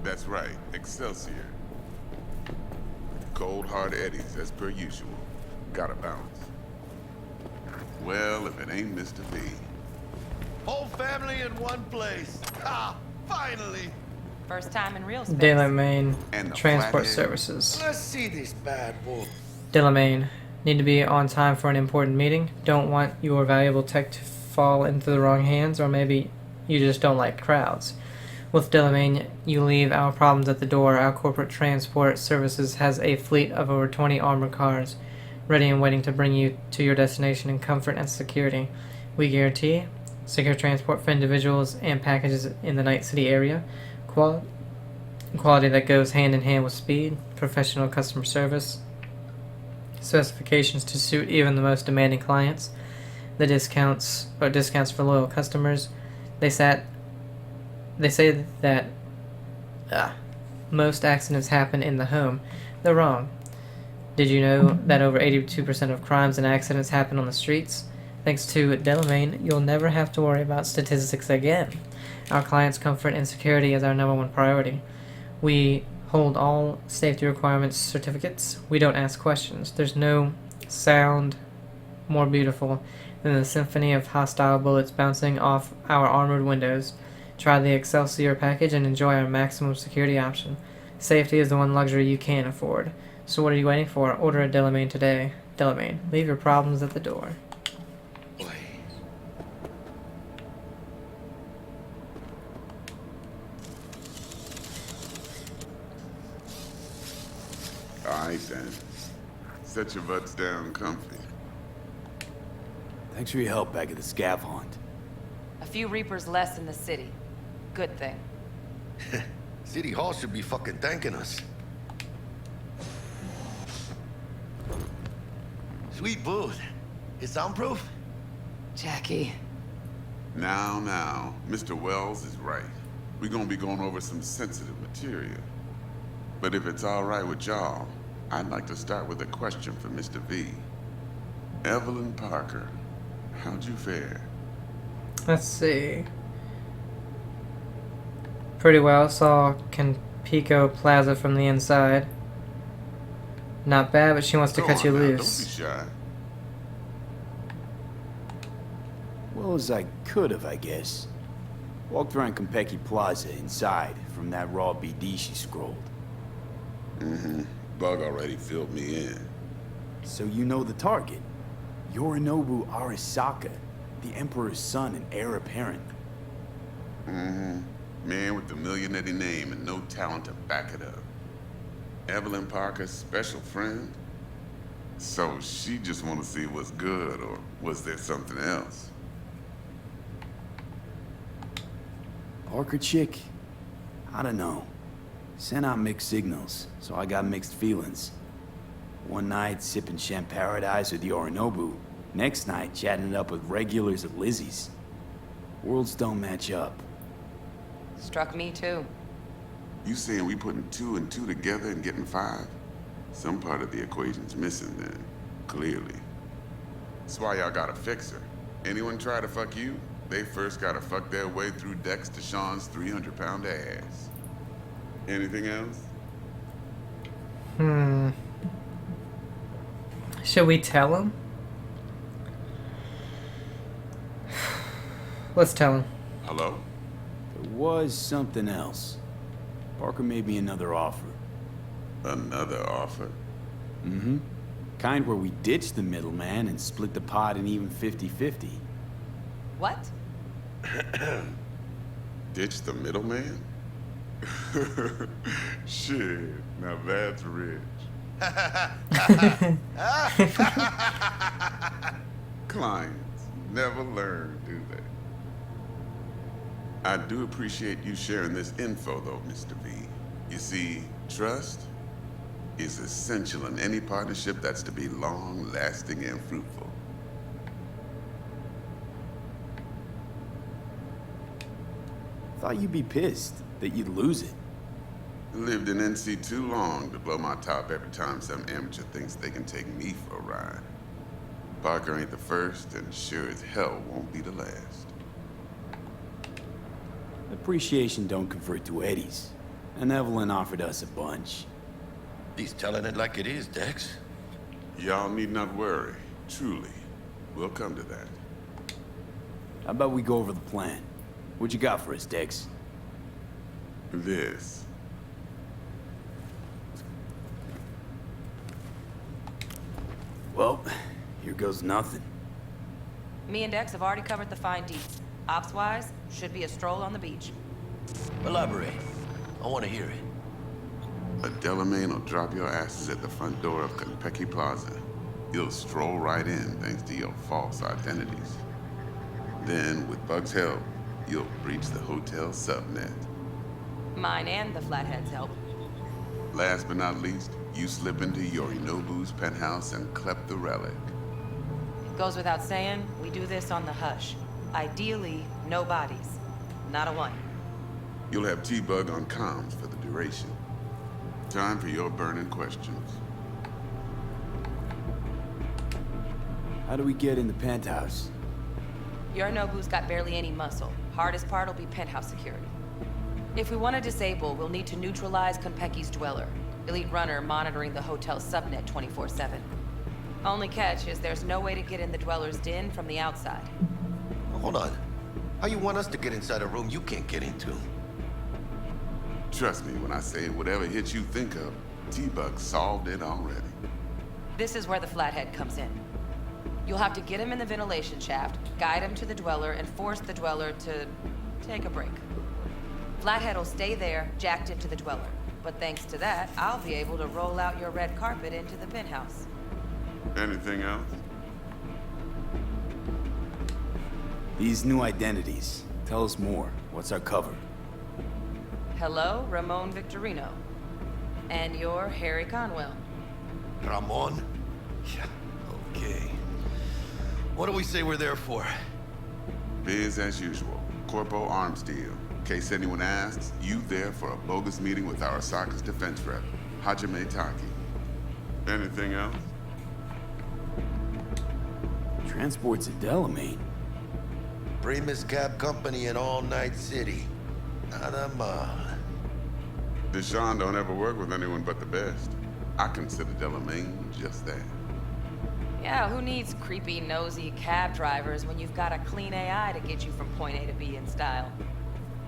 That's right, Excelsior. Cold hard eddies, as per usual. Gotta bounce. Well, if it ain't Mr. B. Whole family in one place. Ah, finally. First time in real space. Delamain And the Transport flathead. Services. Let's see this bad boy. Delamain, need to be on time for an important meeting. Don't want your valuable tech to fall into the wrong hands, or maybe you just don't like crowds. With Delamain, you leave our problems at the door. Our corporate transport services has a fleet of over 20 armored cars, ready and waiting to bring you to your destination in comfort and security. We guarantee secure transport for individuals and packages in the Night City area, quality that goes hand in hand with speed, professional customer service, specifications to suit even the most demanding clients, the discounts for loyal customers. They say that most accidents happen in the home. They're wrong. Did you know that over 82% of crimes and accidents happen on the streets? Thanks to Delamain, you'll never have to worry about statistics again. Our clients' comfort and security is our #1 priority. We hold all safety requirements certificates. We don't ask questions. There's no sound more beautiful than the symphony of hostile bullets bouncing off our armored windows. Try the Excelsior package and enjoy our maximum security option. Safety is the one luxury you can't afford. So what are you waiting for? Order a Delamain today. Delamain, leave your problems at the door. Alright then. Set your butts down comfy. Thanks for your help back at the scav hunt. A few Reapers less in the city. Good thing. City Hall should be fucking thanking us. Sweet booth. It's soundproof? Jackie. Now, Mr. Wells is right. We're gonna be going over some sensitive material. But if it's all right with y'all, I'd like to start with a question for Mr. V. Evelyn Parker, how'd you fare? Let's see. Pretty well. Saw Campico Plaza from the inside. Not bad, but she wants to Go cut you on now, loose. Don't be shy. Well as I could have, I guess. Walked around Campico Plaza inside from that raw BD she scrolled. Mm-hmm. Bug already filled me in. So you know the target. Yorinobu Arasaka, the Emperor's son and heir apparent. Mm-hmm. Man with the millionaire name and no talent to back it up. Evelyn Parker's special friend? So she just want to see what's good, or was there something else? Parker chick? I don't know. Sent out mixed signals, so I got mixed feelings. One night, sipping Champaradise with Yorinobu. Next night, chatting it up with regulars at Lizzie's. Worlds don't match up. Struck me too. You saying we putting 2 and 2 together and getting 5? Some part of the equation's missing then, clearly. That's why y'all gotta fix her. Anyone try to fuck you, they first gotta fuck their way through Dexter Sean's 300-pound ass. Anything else? Should we tell him? Let's tell him. Hello? There was something else. Parker made me another offer. Another offer? Mm-hmm. Kind where we ditch the middleman and split the pot in even 50-50. What? Ditch the middleman? Shit, now that's rich. Clients never learn, do they? I do appreciate you sharing this info, though, Mr. V. You see, trust is essential in any partnership that's to be long-lasting and fruitful. Thought you'd be pissed that you'd lose it. Lived in NC too long to blow my top every time some amateur thinks they can take me for a ride. Parker ain't the first, and sure as hell won't be the last. Appreciation don't convert to eddies. And Evelyn offered us a bunch. He's telling it like it is, Dex. Y'all need not worry. Truly. We'll come to that. How about we go over the plan? What you got for us, Dex? This. Well, here goes nothing. Me and Dex have already covered the fine deets. Ops-wise, should be a stroll on the beach. Elaborate. I want to hear it. A Delamain will drop your asses at the front door of Campico Plaza. You'll stroll right in thanks to your false identities. Then, with Bug's help, you'll breach the hotel subnet. Mine and the Flathead's help. Last but not least, you slip into Yorinobu's penthouse and clep the relic. Goes without saying, we do this on the hush. Ideally, no bodies. Not a one. You'll have T-Bug on comms for the duration. Time for your burning questions. How do we get in the penthouse? Yorinobu's got barely any muscle. Hardest part will be penthouse security. If we want to disable, we'll need to neutralize Konpeki's dweller. Elite runner monitoring the hotel's subnet 24/7. Only catch is there's no way to get in the dweller's den from the outside. Hold on. How you want us to get inside a room you can't get into? Trust me when I say whatever hit you think of, T-Bug solved it already. This is where the Flathead comes in. You'll have to get him in the ventilation shaft, guide him to the dweller, and force the dweller to take a break. Flathead will stay there, jacked into the dweller. But thanks to that, I'll be able to roll out your red carpet into the penthouse. Anything else? These new identities. Tell us more. What's our cover? Hello, Ramon Victorino. And you're Harry Conwell. Ramon? Yeah, okay. What do we say we're there for? Biz as usual. Corpo arms deal. In case anyone asks, you there for a bogus meeting with Arasaka's defense rep, Hajime Taki. Anything else? Transports a Delamain. Primus Cab Company in All Night City. Nada mal. Deshaun don't ever work with anyone but the best. I consider Delamain just that. Yeah, who needs creepy, nosy cab drivers when you've got a clean AI to get you from point A to B in style?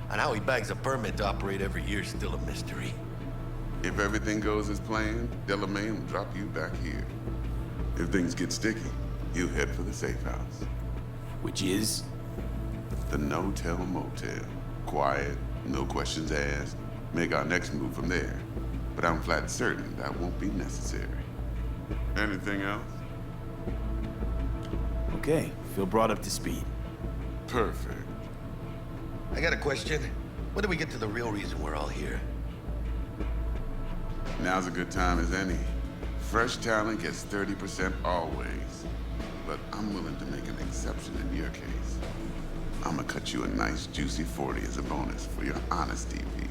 And how he bags a permit to operate every year is still a mystery. If everything goes as planned, Delamain will drop you back here. If things get sticky, you head for the safe house. Which is? The no-tell motel. Quiet, no questions asked. Make our next move from there. But I'm flat certain that won't be necessary. Anything else? Okay, feel brought up to speed. Perfect. I got a question. When do we get to the real reason we're all here? Now's a good time as any. Fresh talent gets 30% always. But I'm willing to make an exception in your case. I'm gonna cut you a nice juicy 40 as a bonus for your honesty, V.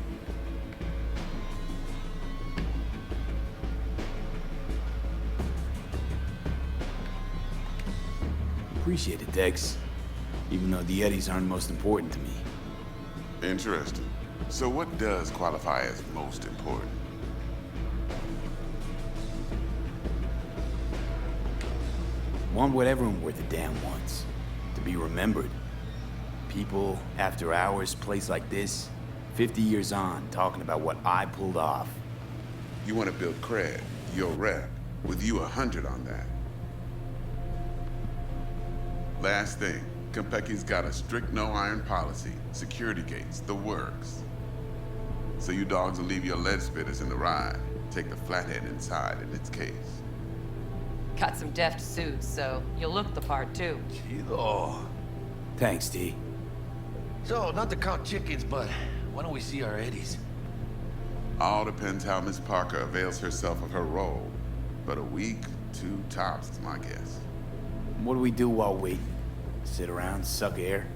Appreciate it, Dex. Even though the Eddies aren't most important to me. Interesting. So what does qualify as most important? Want what everyone worth a damn wants. To be remembered. People, after hours, place like this, 50 years on, talking about what I pulled off. You want to build cred, your rep, with you 100 on that. Last thing, Konpeki's got a strict no-iron policy, security gates, the works. So you dogs will leave your lead spitters in the ride, take the flathead inside in its case. Got some deft suits, so you'll look the part too. Chido. Thanks, T. So, not to count chickens, but why don't we see our Eddies? All depends how Miss Parker avails herself of her role. But a week, 2 tops is my guess. What do we do while waiting? Sit around, suck air?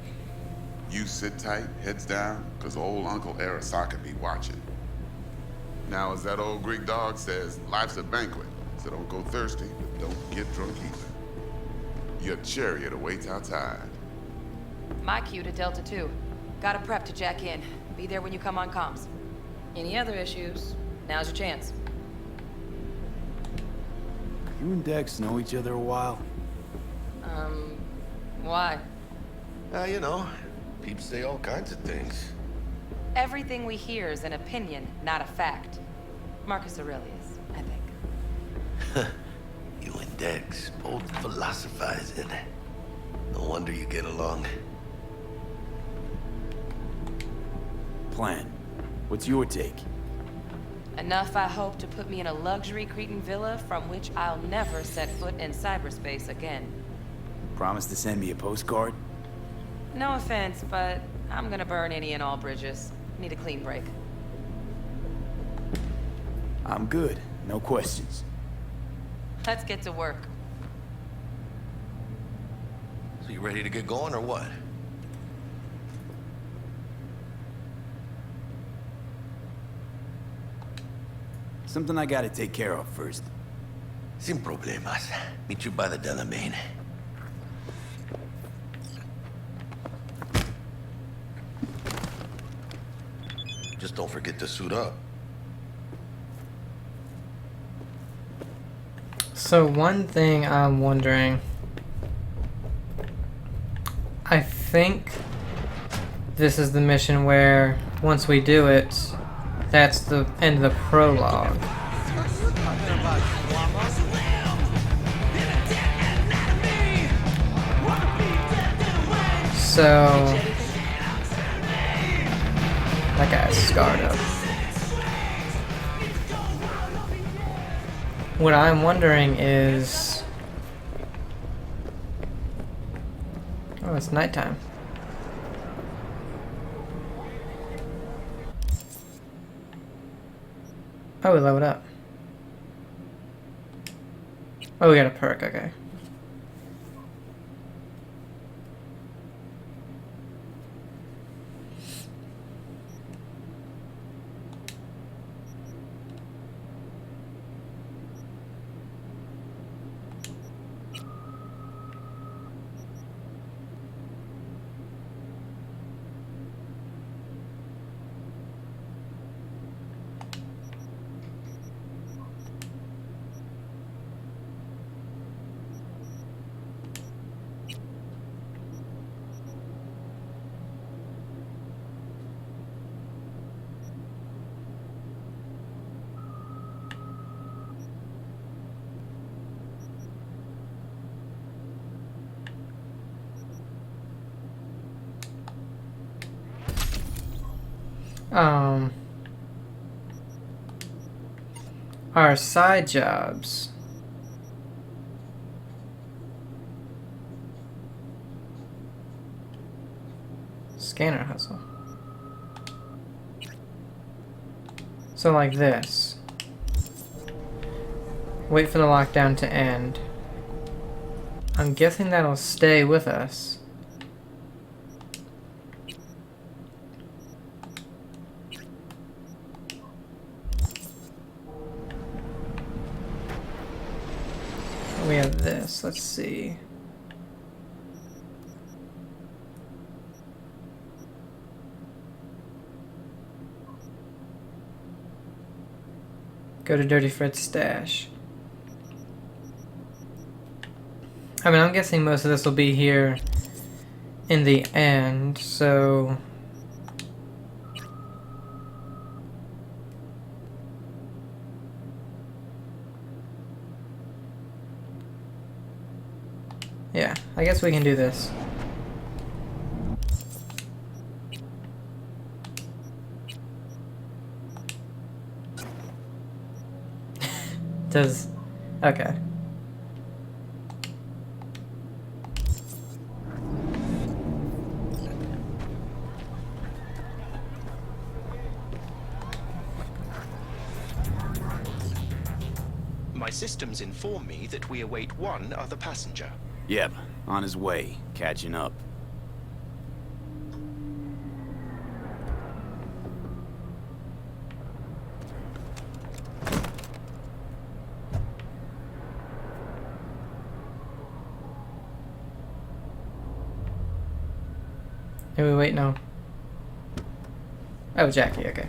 You sit tight, heads down, cause old Uncle Arasaka be watching. Now, as that old Greek dog says, life's a banquet, so don't go thirsty, but don't get drunk either. Your chariot awaits outside. My cue to Delta 2. Gotta prep to jack in. Be there when you come on comms. Any other issues, now's your chance. You and Dex know each other a while? Why? You know, people say all kinds of things. Everything we hear is an opinion, not a fact. Marcus Aurelius, I think. You and Dex, both philosophizing. No wonder you get along. Plan. What's your take? Enough, I hope, to put me in a luxury Cretan villa from which I'll never set foot in cyberspace again. Promise to send me a postcard? No offense, but I'm gonna burn any and all bridges. Need a clean break. I'm good. No questions. Let's get to work. So you ready to get going or what? Something I gotta take care of first. Sin problemas. Meet you by the Delamain. Just don't forget to suit up. So one thing I'm wondering, I think this is the mission where once we do it, that's the end of the prologue. So that guy's scarred up. What I'm wondering is... Oh, it's nighttime. Oh, we leveled up. Oh, we got a perk, okay. Our side jobs. Scanner hustle. So like this. Wait for the lockdown to end. I'm guessing that'll stay with us. We have this. Let's see. Go to Dirty Fred's stash. I mean, I'm guessing most of this will be here in the end, so... yeah, I guess we can do this. Does... okay. My systems inform me that we await one other passenger. Yep, on his way, catching up. Wait, no. Oh, Jackie, okay.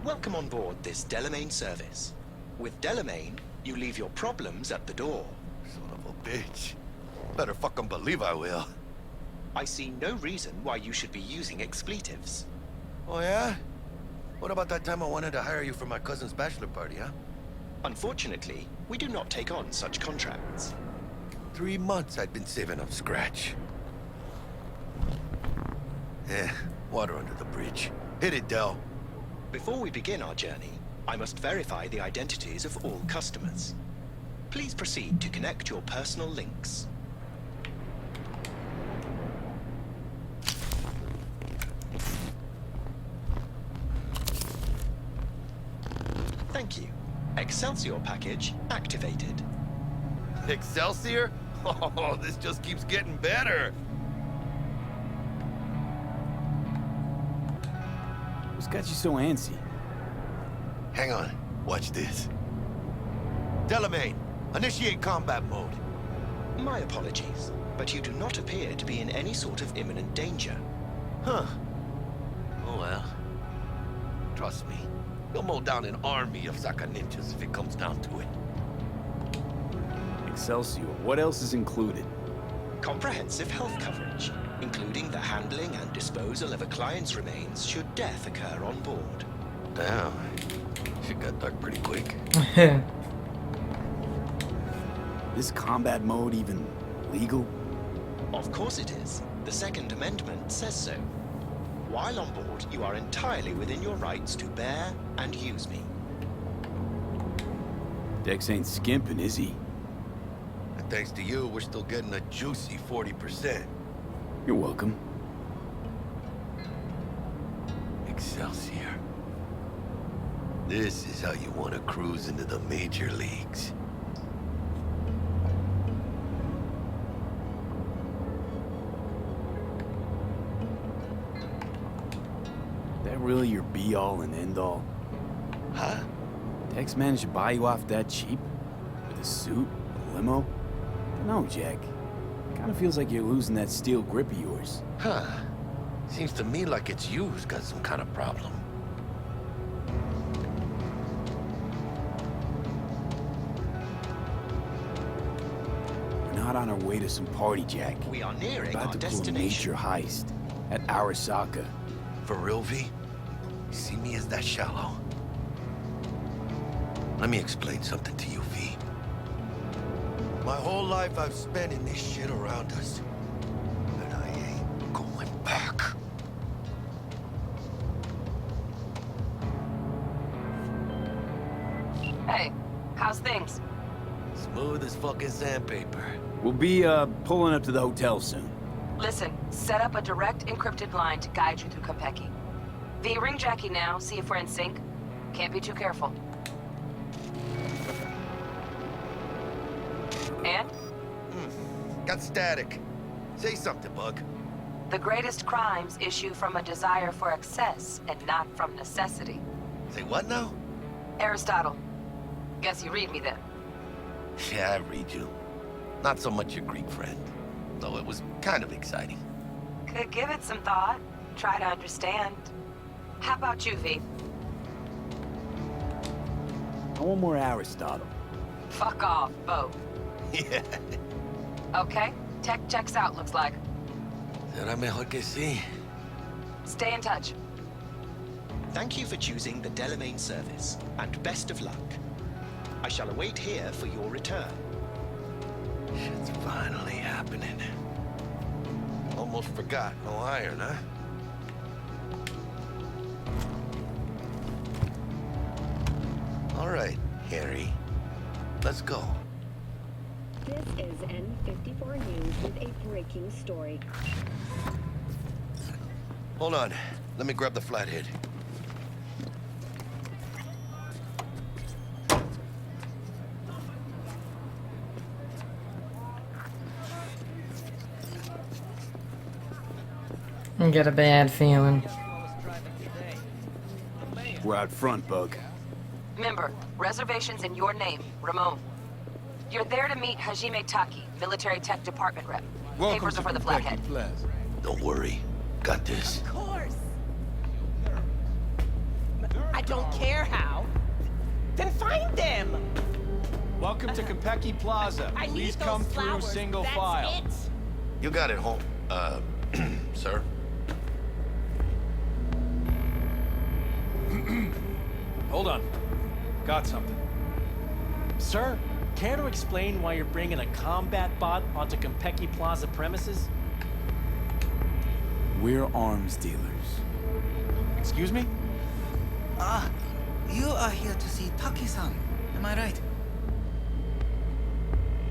Welcome on board this Delamain service. With Delamain, you leave your problems at the door. Son of a bitch. Better fucking believe I will. I see no reason why you should be using expletives. Oh, yeah? What about that time I wanted to hire you for my cousin's bachelor party, huh? Unfortunately, we do not take on such contracts. 3 months I'd been saving up scratch. Water under the bridge. Hit it, Del. Before we begin our journey, I must verify the identities of all customers. Please proceed to connect your personal links. Thank you. Excelsior package activated. Excelsior? Oh, this just keeps getting better. What's got you so antsy? Hang on. Watch this. Delamain, initiate combat mode. My apologies, but you do not appear to be in any sort of imminent danger. Huh. Oh well. Trust me. You'll mow down an army of Saka ninjas if it comes down to it. Excelsior, what else is included? Comprehensive health coverage, including the handling and disposal of a client's remains should death occur on board. Damn. Shit got dark pretty quick. This combat mode even legal? Of course it is. The Second Amendment says so. While on board, you are entirely within your rights to bear and use me. Dex ain't skimping, is he? And thanks to you, we're still getting a juicy 40%. You're welcome. Excelsior. This is how you want to cruise into the major leagues. That really your be-all and end-all? Huh? Dex managed to buy you off that cheap? With a suit? A limo? No, Jack. Kinda feels like you're losing that steel grip of yours. Huh. Seems to me like it's you who's got some kind of problem. We're not on our way to some party, Jack. We are nearing About our to pull a destination. major heist at Arasaka. For real, V? You see me as that shallow? Let me explain something to you, V. My whole life I've spent in this shit around us. And I ain't going back. How's things? Smooth as fucking sandpaper. We'll be, pulling up to the hotel soon. Listen, set up a direct encrypted line to guide you through Konpeki. V, ring Jackie now, see if we're in sync. Can't be too careful. And? Got static. Say something, Bug. The greatest crimes issue from a desire for excess and not from necessity. Say what now? Aristotle. Guess you read me then. Yeah, I read you. Not so much your Greek friend, though it was kind of exciting. Could give it some thought. Try to understand. How about you, V? I want more Aristotle. Fuck off, both. Yeah. Okay, tech checks out, looks like. Será mejor que sí. Stay in touch. Thank you for choosing the Delamain service, and best of luck. I shall await here for your return. Shit's finally happening. Almost forgot. No iron, huh? All right, Harry. Let's go. This is N54 News with a breaking story. Hold on. Let me grab the flathead. I get a bad feeling. We're out front, Bug. Remember, reservations in your name, Ramon. You're there to meet Hajime Taki, military tech department rep. Papers are for the flathead. Don't worry. Got this. Of course. I don't care how. Then find them. Welcome to Konpeki Plaza. I Please need those come through flowers. single That's file. it. You got it, home. Sir? Hold on. Got something. Sir, care to explain why you're bringing a combat bot onto Konpeki Plaza premises? We're arms dealers. Excuse me? You are here to see Taki-san, am I right?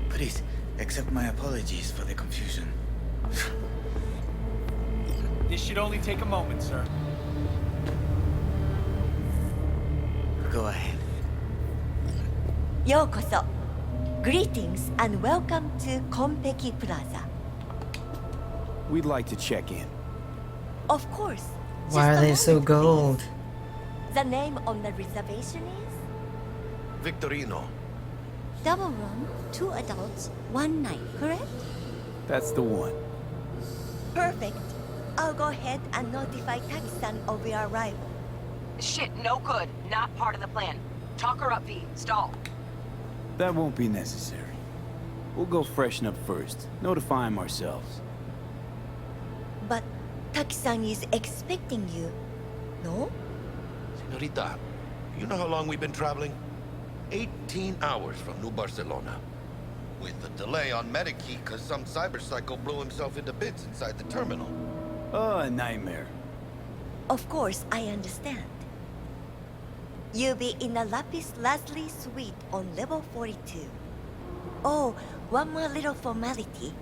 Please, accept my apologies for the confusion. This should only take a moment, sir. Go ahead. Yokoso. Greetings and welcome to Konpeki Plaza. We'd like to check in. Of course. Why are they so gold? The name on the reservation is? Victorino. Double room, 2 adults, 1 night, correct? That's the one. Perfect. I'll go ahead and notify Taki-san of your arrival. Shit, no good. Not part of the plan. Talk her up, V. Stall. That won't be necessary. We'll go freshen up first. Notify him ourselves. But Taki-san is expecting you, no? Senorita, you know how long we've been traveling? 18 hours from New Barcelona. With a delay on Medikey because some cyberpsycho blew himself into bits inside the terminal. Oh, a nightmare. Of course, I understand. You'll be in a Lapis Lazuli suite on level 42. Oh, one more little formality.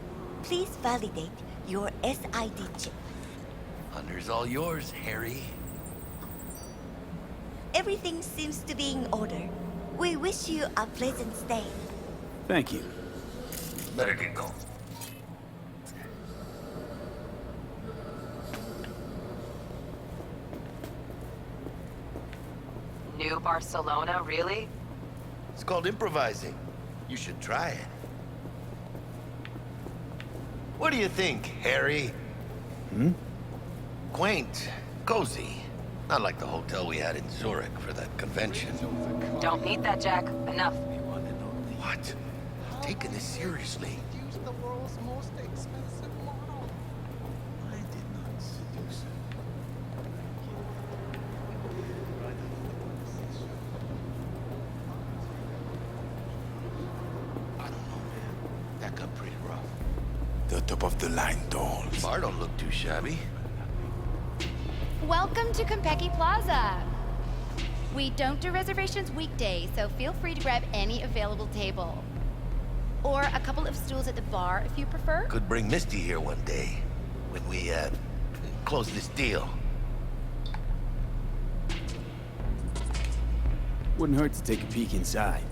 Please validate your SID chip. Honor's all yours, Harry. Everything seems to be in order. We wish you a pleasant stay. Thank you. Better get going. New Barcelona, really? It's called improvising. You should try it. What do you think, Harry? Hmm? Quaint, cozy. Not like the hotel we had in Zurich for that convention. Don't need that, Jack. Enough. What? I'm taking this seriously. Use the world's most expensive model. I did not seduce her. I don't know, man. That got pretty rough. The top of the line dolls. Bar don't look too shabby. Welcome to Konpeki Plaza. We don't do reservations weekdays, so feel free to grab any available table. Or a couple of stools at the bar if you prefer. Could bring Misty here one day when we, close this deal. Wouldn't hurt to take a peek inside.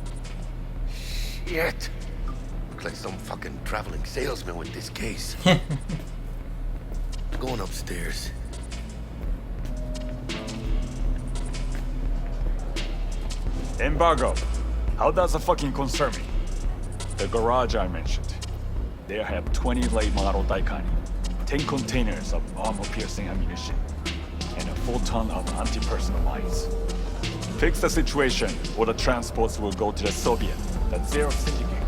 Shit! Look like some fucking traveling salesman with this case. Going upstairs. Embargo. How does it fucking concern me? The garage I mentioned. They have 20 late model Daikani, 10 containers of armor-piercing ammunition, and a full ton of anti-personnel mines. Fix the situation, or the transports will go to the Soviet, the Zero Syndicate,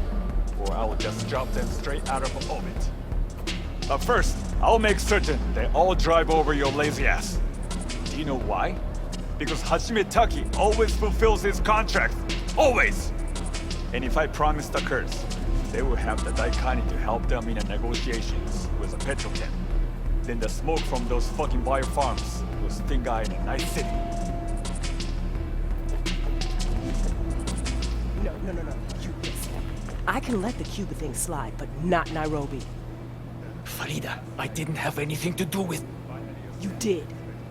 or I will just drop them straight out of orbit. But first, I'll make certain they all drive over your lazy ass. Do you know why? Because Hajime Taki always fulfills his contracts. Always! And if I promise the Kurds, they will have the Daikani to help them in the negotiations with the petrochem. Then the smoke from those fucking bio farms will sting out in a nice city. No. You listen. I can let the Cuba thing slide, but not Nairobi. Farida, I didn't have anything to do with... You did.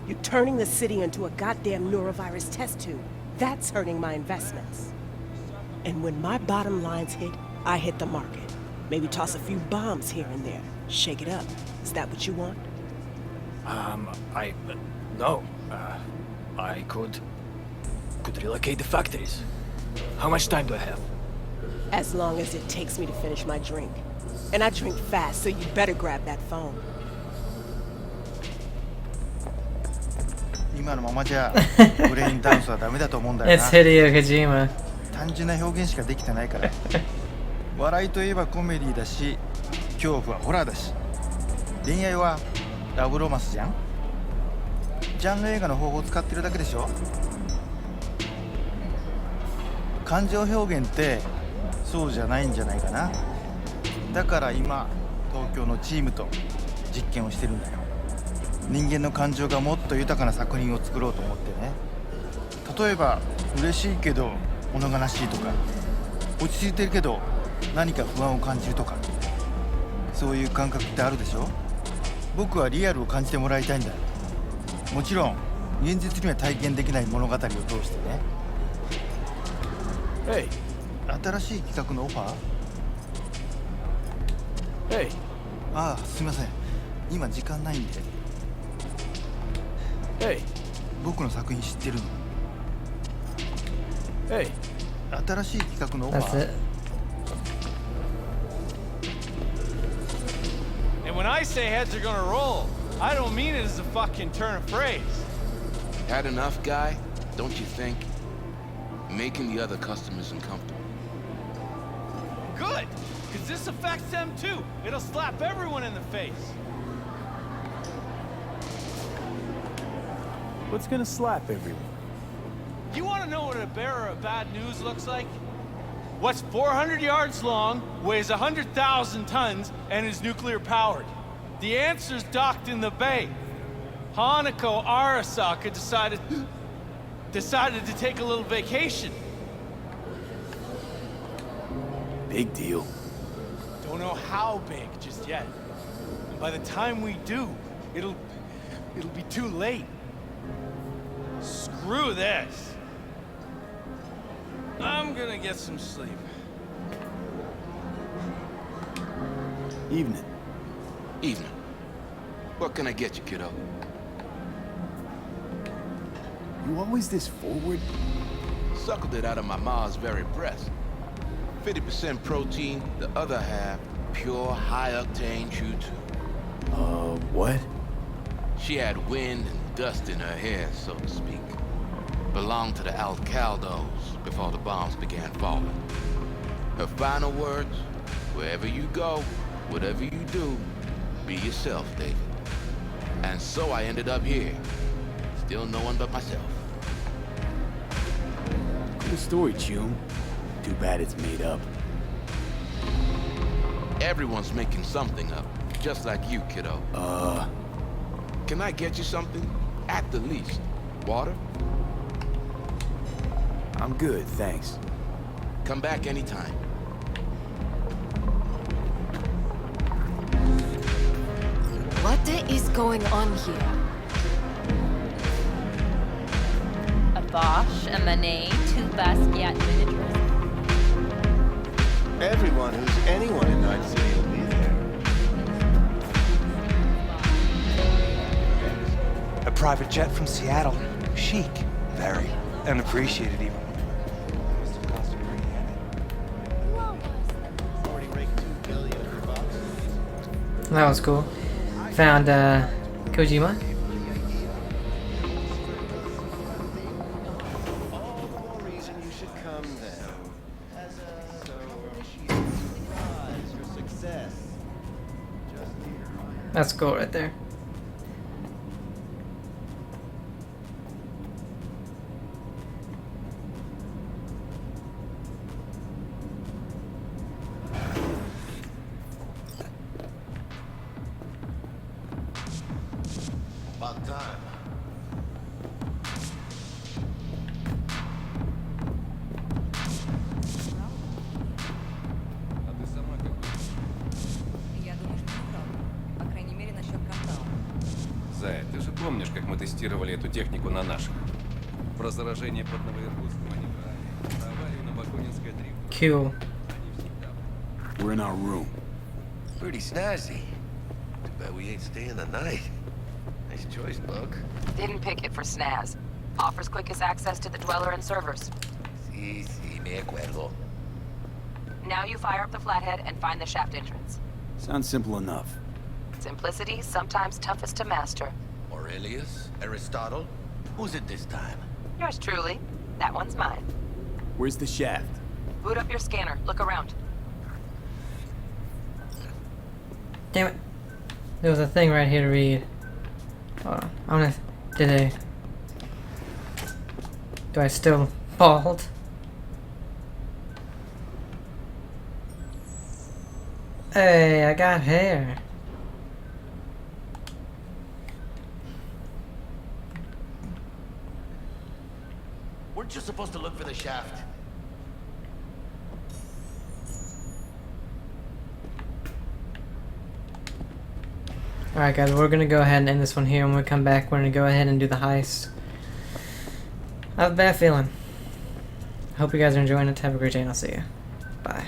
You're turning the city into a goddamn neurovirus test tube. That's hurting my investments. And when my bottom lines hit, I hit the market. Maybe toss a few bombs here and there. Shake it up. Is that what you want? No. I could relocate the factories. How much time do I have? As long as it takes me to finish my drink. And I drink fast, so you better grab that phone. 今のままじゃブレインダンスはダメだと思うんだよ It's な。 Hideo Kojima. 単純な表現しかできてないから。笑いといえばコメディだし、恐怖はホラーだし、恋愛はラブロマンスじゃん。ジャンル映画の方法を使ってるだけでしょ。感情表現ってそうじゃないんじゃないかな。だから今東京のチームと実験をしてるんだよ。人間の感情がもっと豊かな作品を作ろうと思ってね。例えば嬉しいけど物悲しいとか、落ち着いてるけど何か不安を感じるとか、そういう感覚ってあるでしょ。僕はリアルを感じてもらいたいんだ。もちろん現実には体験できない物語を通してね。Hey. 新しい企画のオファー？ Hey. ああ、すみません。今時間ないんで。Hey. 僕の作品知ってるの？ Hey. 新しい企画のオファ That's ー？ it. And when I say heads are gonna roll, I don't mean it as a fucking turn of phrase. Had enough, guy? Don't you think? Making the other customers uncomfortable. Good, because this affects them too. It'll slap everyone in the face. What's gonna slap everyone? You want to know what a bearer of bad news looks like? What's 400 yards long, weighs 100,000 tons, and is nuclear powered? The answer's docked in the bay. Hanako Arasaka decided to take a little vacation. Big deal. Don't know how big just yet. And by the time we do, it'll be too late. Screw this. I'm gonna get some sleep. Evening. Evening. What can I get you, kiddo? You always this forward? Suckled it out of my ma's very breast. 50% protein, the other half pure high-octane choo-choo. What? She had wind and dust in her hair, so to speak. Belonged to the Alcaldos before the bombs began falling. Her final words, wherever you go, whatever you do, be yourself, David. And so I ended up here. Still no one but myself. Cool story, Chum. Too bad it's made up. Everyone's making something up, just like you, kiddo. Can I get you something? At the least. Water? I'm good, thanks. Come back anytime. What is going on here? A Bosch, a Manet, 2 Basquiat miniatures. Everyone who's anyone in Night City will be there. A private jet from Seattle. Chic. Very. And appreciated even. That was cool. Found Kojima. That's cool right there. About time. Зая, ты же помнишь, как мы тестировали эту технику на наших? Про заражение под Новоиркутском они брали. Про аварию на Бакунинской 3. Cool. We're in our room. Pretty snazzy. Too bad we ain't staying the night. Nice choice, Buck. Didn't pick it for snaz. Offers quickest access to the Dweller and servers. Sí, me acuerdo. Now you fire up the flathead and find the shaft entrance. Sounds simple enough. Simplicity, sometimes toughest to master. Aurelius? Aristotle? Who's it this time? Yours truly. That one's mine. Where's the shaft? Boot up your scanner. Look around. Damn it. There was a thing right here to read. Hold on. I'm gonna. Do I still bald? Hey, I got hair. Weren't you supposed to look for the shaft? Alright guys, we're gonna go ahead and end this one here. When we come back, we're gonna go ahead and do the heist. I have a bad feeling. Hope you guys are enjoying it. Have a great day and I'll see you. Bye.